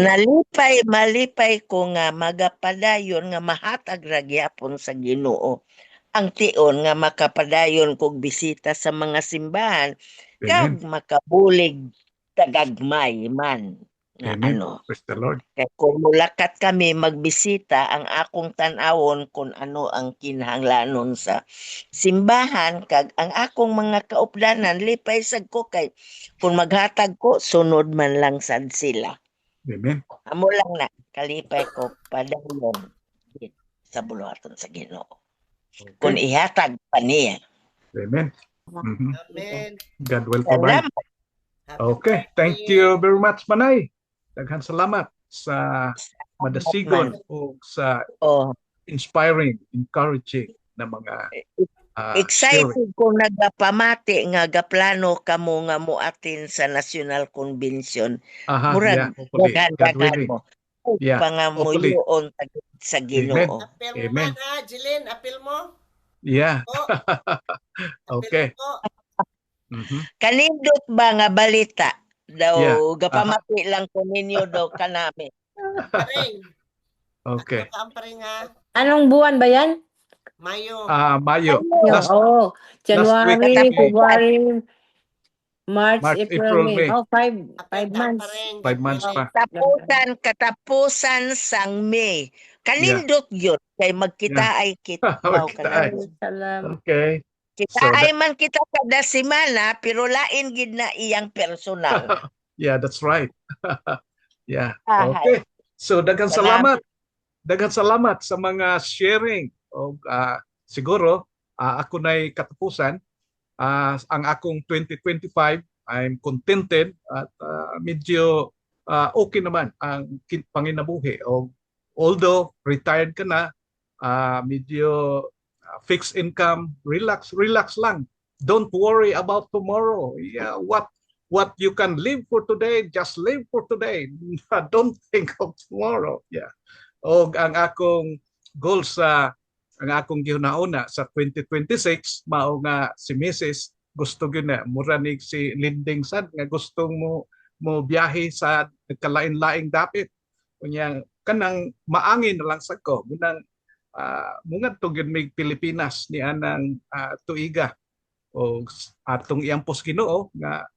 malipay ko nga magapadayon nga mahatag ra gyapon sa Ginoo ang tion nga makapadayon kog bisita sa mga simbahan kag Amen. makabulig tagagmay man nga Amen. ano. Praise the Lord. Kay kung mulakat kami magbisita, ang akong tan-awon kung ano ang kinahanglanon sa simbahan kag ang akong mga kaupdanan lipay sad ko kay kung maghatag ko sunod man lang sad sila. Amen. Amo lang na kalipay ko padayon sa buluhaton sa Ginoo. Kung Okay. ihatag pa niya. Amen. Mhm. Amen. God will provide. Salamat. Happy Okay, thank birthday. you very much, Manay. Daghang salamat sa madasigon man. o sa Oh, inspiring, encouraging na mga sharing. excited ko nagapamati nga gaplano kamo nga muatin sa National Convention. Aha, yeah, Murag hopefully, God daghan willing. mo. Yeah, Pa nga hopefully. muyoon sa Amen. Ginoo. Apel mo Amen. man ha, Jilin, apel mo. Yeah. Po, apel Okay. mo po. Mhm. Kanindot ba nga balita daw Yeah. Aha. gapamati lang ko ninyo daw kanami. Paring. Okay. Ato ka ang paring ha. Anong buwan ba yan? Mayo. Mayo. Ano? Oh, January, Katapusan. February, March, March, April, April, May. May. Oh, five Apel ka ang months. paring. 5 months pa. Katapusan sang May. Yeah. Kanindot yun kay Yeah. magkita ay kita daw Kita kanami. ay. Salamat. Okay. Kita So ay that, man kita kada semana pero lain gid na iyang personal. yeah, that's right. Yeah. Ahay. Okay. So daghang Salamat. salamat. Daghang salamat sa mga sharing. O siguro ako na'y katapusan. Ang akong 2025, I'm contented at medyo okay naman ang panginabuhi. Although retired ka na, medyo fixed income, relax lang. Don't worry about tomorrow. Yeah, what you can live for today, just live for today. Don't think of tomorrow. Yeah. O ang akong goal ang akong gihunauna sa 2026 mao nga si Mrs. gusto gyud na mura ni si Linding sad nga gustong mo biyahe sa kalain-laing dapit. Kunya kanang maangin na lang sad ko munang mungadto gyud mig Pilipinas ni anang tuiga o atong iyampos Ginoo nga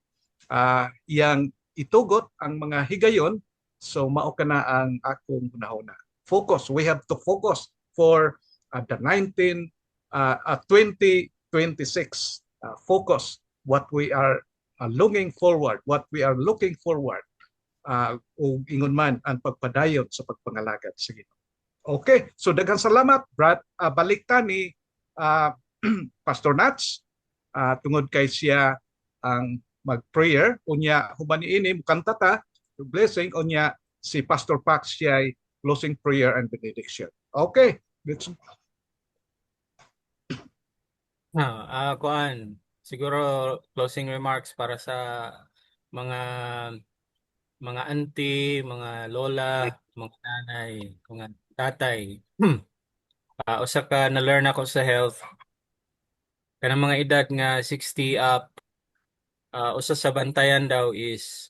iyang itugot ang mga higayon. So mao kana ang akong hunahuna. Focus, we have to focus for the 2026 focus what we are looking forward o ingon man ang pagpadayon sa pagpangalagad sa Ginoo. Okay, so daghang salamat Brad. Balik ta ni Pastor Nats tungod kay siya ang mag-prayer unya human niini mukanta ta blessing unya si Pastor Pax siya ay closing prayer and benediction. Okay, let's Kuan, siguro closing remarks para sa mga auntie, mga lola, mga nanay, mga tatay. Usa ka na-learn ako sa health. Kanang mga edad nga 60 up, usa sa bantayan daw is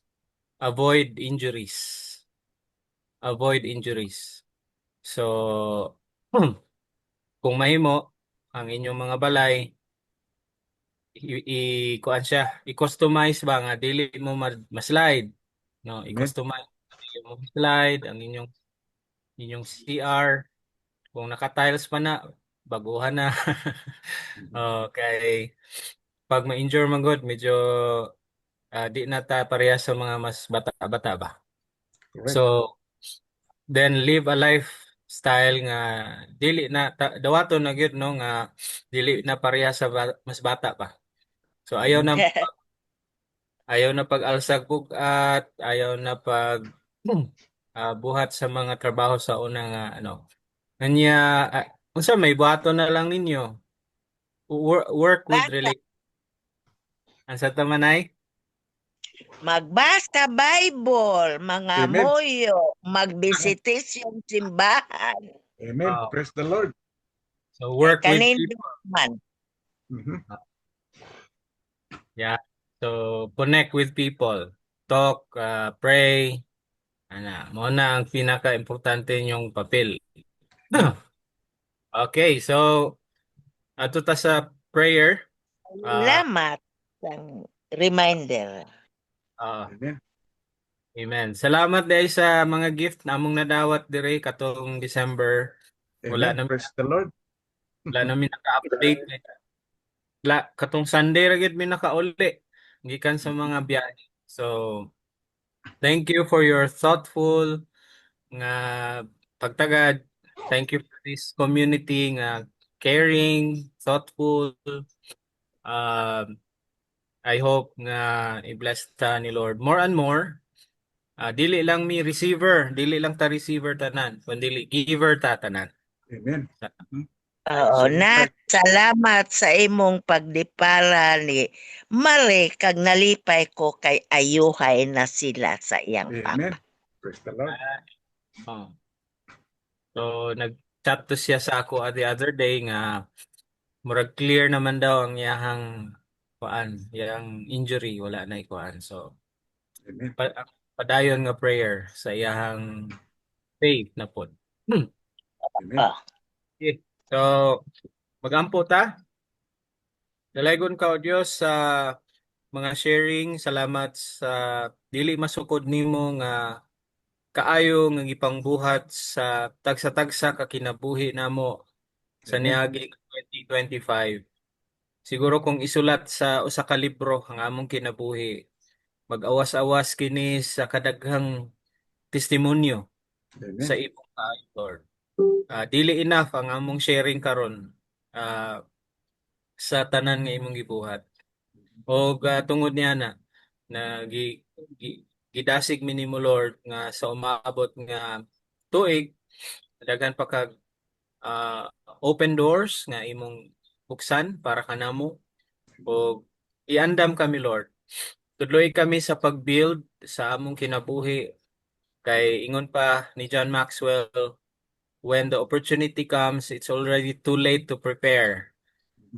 avoid injuries. Avoid injuries. So, kung mahimo ang inyong mga balay, kuan siya, i-customize ba nga dili mo ma-slide, no? I-customize dili mo slide ang inyong CR. Kung naka-tiles pa na, baguhan na. Okay. Pag ma-injure man god, medyo di na ta pareha sa mga mas bata-bata ba. correct. So, then live a lifestyle nga dili na dawaton na gyud no nga dili na pareha sa mas bata pa. So ayaw na pag-alsag bugat, ayaw na pag buhat sa mga trabaho sa una nga ano. Kanya unsa may buhaton na lang ninyo. Work with relate. Ansa ta manay? Magbasa Bible, mga Amen. moyo, magbisitasyon simbahan. Amen. Praise the Lord. So work with Kanindot people. man. Mhm. Yeah. So connect with people. Talk, pray. Mo na ang pinaka-importante yung papel. Okay, so ato ta sa prayer. Salamat ang reminder. Amen. Amen. Salamat dahil sa mga gift na among nadawat dire katong December. Wala Amen. namin Praise the Lord. naka-update. Katong Sunday ra gid mi nakauli gikan sa mga biyahe. So thank you for your thoughtful nga pagtagad. Thank you for this community nga caring, thoughtful. I hope nga i-bless ta ni Lord more and more. Dili lang mi receiver, dili lang ta receiver tanan, kundi giver ta tanan. Amen. Oo, Nat, salamat sa imong pagdipara ni Mare kag nalipay ko kay ayuhay na sila sa iyang Amen. papa. Praise the Lord. So nag-chat to siya sa ako the other day nga murag clear naman daw ang iyang iyang injury, wala na ikuan. So Amen. padayon nga prayer sa iyang faith na pod. Amen. Okay. So magampo ta. Dalaygon ka o Dios sa mga sharing. Salamat sa dili masukod nimo nga kaayo nga gipangbuhat sa tagsa-tagsa ka kinabuhi namo sa niagi 2025. Siguro kung isulat sa usa ka libro ang among kinabuhi, mag-awas-awas kini sa kadaghang testimonyo sa imong kaayo, Lord. Dili enough ang among sharing karon sa tanan nga imong gibuhat. O tungod niya na gidasig mi nimo Lord nga sa umaabot nga tuig daghan pa kag open doors nga imong buksan para kanamo o iandam kami Lord. Tudloy kami sa pag-build sa among kinabuhi kay ingon pa ni John Maxwell, when the opportunity comes, it's already too late to prepare.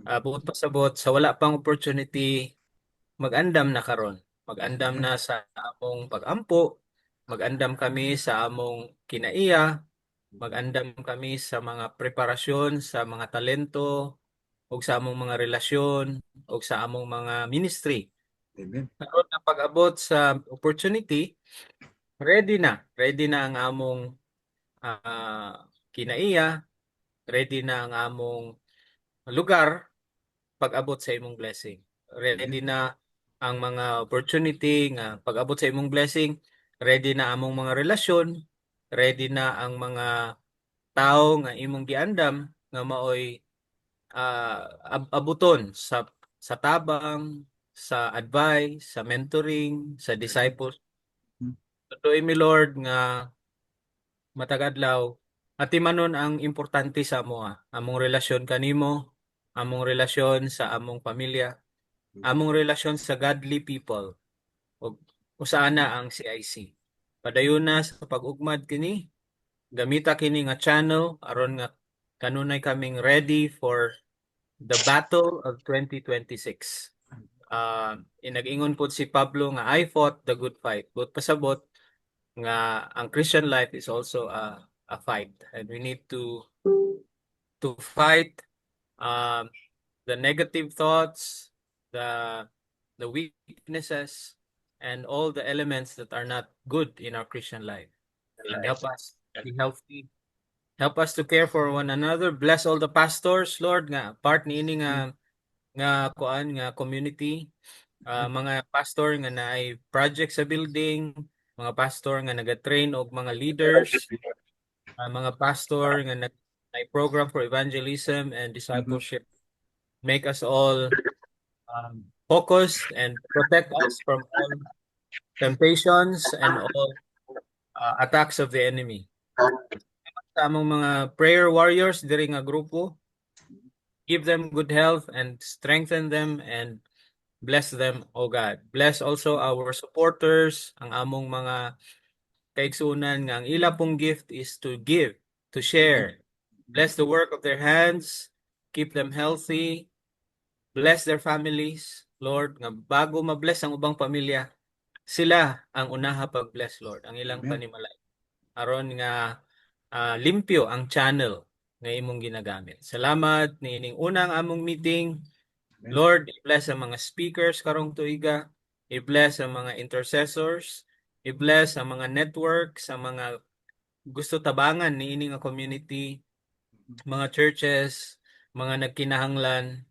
Buot pasabot sa wala pang opportunity, mag-andam na karon. Mag-andam na sa among pag-ampo, mag-andam kami sa among kinaiya, mag-andam kami sa mga preparasyon, sa mga talento, o sa among mga relasyon, o sa among mga ministry. Amen. Karon na pag-abot sa opportunity, ready na ang among kinaiya, ready na ang among lugar pag-abot sa imong blessing. Ready na ang mga opportunity nga pag-abot sa imong blessing, ready na among mga relasyon, ready na ang mga tao nga imong giandam nga maoy abuton sa tabang, sa advice, sa mentoring, sa disciples. Tuloy mi Lord nga matag adlaw atimanon ang importante sa amo among relasyon kanimo, among relasyon sa among pamilya, among relasyon sa godly people ug usaana ang CIC. Padayon na sa pag-ugmad kini, gamita kini nga channel aron nga kanunay kaming ready for the battle of 2026. Inag-ingon po si Pablo nga I fought the good fight. But pasabot nga ang Christian life is also a fight, and we need to fight the negative thoughts, the weaknesses, and all the elements that are not good in our Christian life, and help us be healthy. Help us to care for one another. Bless all the pastors, Lord, nga part niini nga community. Mga pastor nga naay project sa building, mga pastor nga naga-train og mga leaders, mga pastor nga naay program for evangelism and discipleship. Make us all focused and protect us from all temptations and all attacks of the enemy. Sa among mga prayer warriors diri nga grupo, give them good health and strengthen them and bless them, O God. Bless also our supporters, ang among mga kaigsunan nga ang ila pong gift is to give, to share. Bless the work of their hands, keep them healthy, bless their families, Lord, nga bago ma-bless ang ubang pamilya, sila ang unaha pag-bless, Lord, ang ilang panimalay. Aron nga limpyo ang channel nga imong ginagamit. Salamat niining unang among meeting. Lord, i-bless ang mga speakers karong tuiga, i-bless ang mga intercessors, i-bless ang mga networks, ang mga gusto tabangan niining nga community, mga churches, mga nagkinahanglan,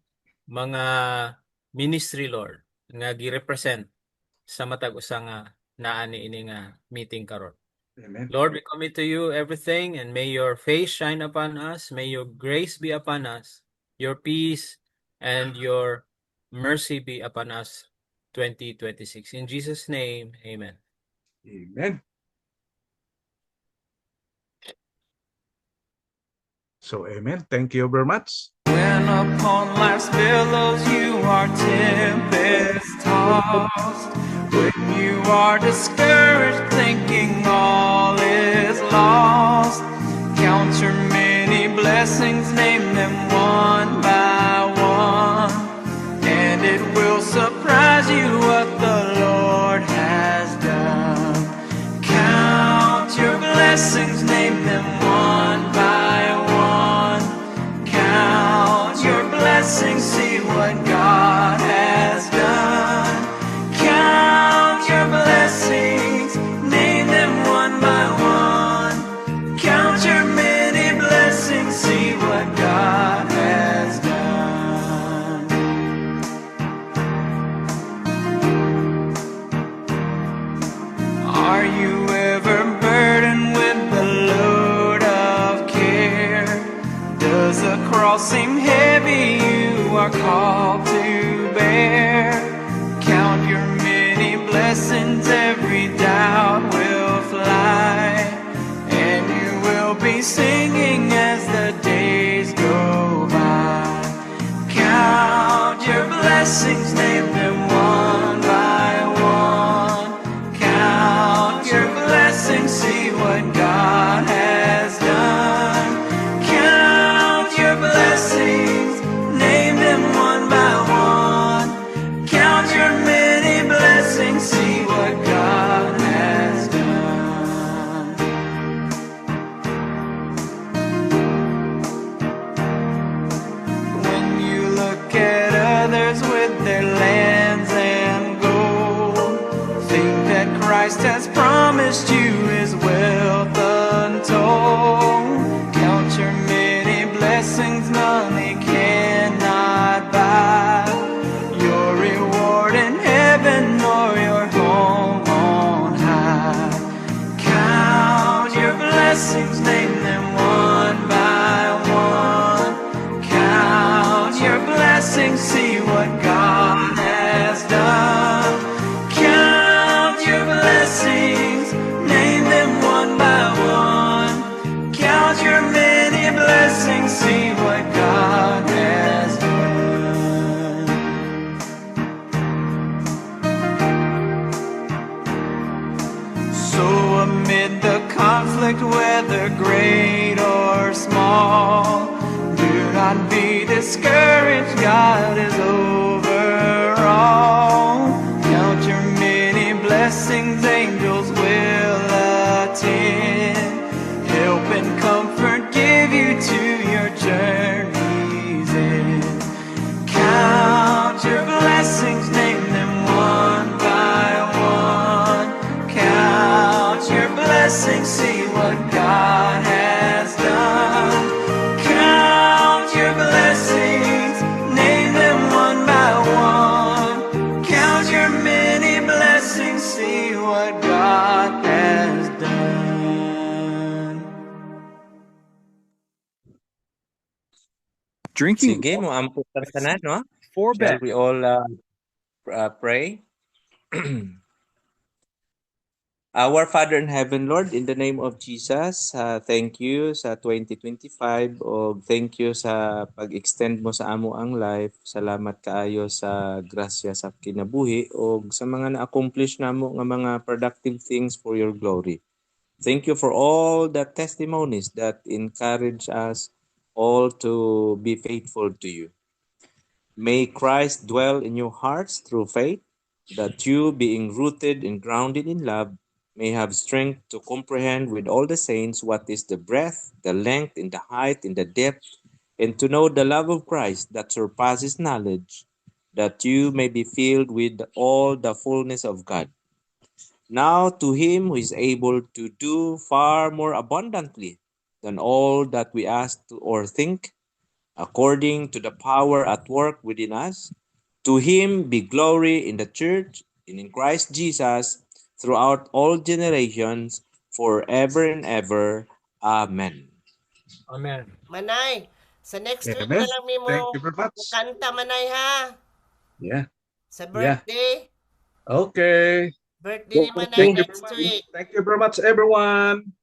mga ministry, Lord, nga gi-represent sa matag usa nga naa niini nga meeting karon. Amen. Lord, we commit to you everything, and may your face shine upon us. May your grace be upon us, your peace and your mercy be upon us 2026. In Jesus' name, amen. Amen. So, amen. Thank you very much. When upon life's billows you are tempest tossed, when you are discouraged thinking all is lost, count your many blessings, name them one by one, and it will surprise you what the Lord has done. Count your blessings, name them one by one. Count your blessings, see what God has done. Count your blessings, name them one by one. Count your many blessings, see what God has done. Are you ever burdened with the load of care? Does the cross seem heavy you are called to bear? Count your many blessings, every doubt will fly, and you will be singing as the days go by. Count your blessings, name them one by one. Count your blessings, see what God has done. Count your blessings, name them one by one. Count your many blessings, see what God has done. When you look at others with their lands and gold, think that Christ has promised you his wealth untold. Count your many blessings, money cannot buy your reward in heaven or your home on high. Count your blessings, name them one by one. Count your blessings, see what God has done. Count your blessings, name them one by one. Count your many blessings, see what God has done. So amid the conflict, whether great or small, do not be discouraged, God is over all. Count your many blessings, angels will attend, help and comfort give you to your journey's end. Count your blessings, name them one by one. Count your blessings, see what God has done. Count your blessings, name them one by one. Count your many blessings, see what God has done. Drinking Sige, mo ampo sa tanan, no? for Shall bet. we all pray? Our Father in Heaven, Lord, in the name of Jesus, thank you sa 2025 o thank you sa pag-extend mo sa amo ang life. Salamat kaayo sa grasya sa kinabuhi o sa mga na-accomplish namo nga mga productive things for your glory. Thank you for all the testimonies that encourage us all to be faithful to you. May Christ dwell in your hearts through faith, that you, being rooted and grounded in love, may have strength to comprehend with all the saints what is the breadth, the length, and the height, and the depth, and to know the love of Christ that surpasses knowledge, that you may be filled with all the fullness of God. Now to him who is able to do far more abundantly than all that we ask or think, according to the power at work within us, to him be glory in the church and in Christ Jesus throughout all generations, forever and ever. Amen. Amen. Manay, sa next week Amen. na lang mi Thank mo you very much. kanta Manay ha. Yeah. Sa Yeah. birthday, Okay. birthday ni Manay Thank you. next week. Thank you very much, everyone.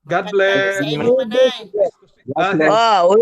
God bless. Sa imo Manay. Go ahead. Oh,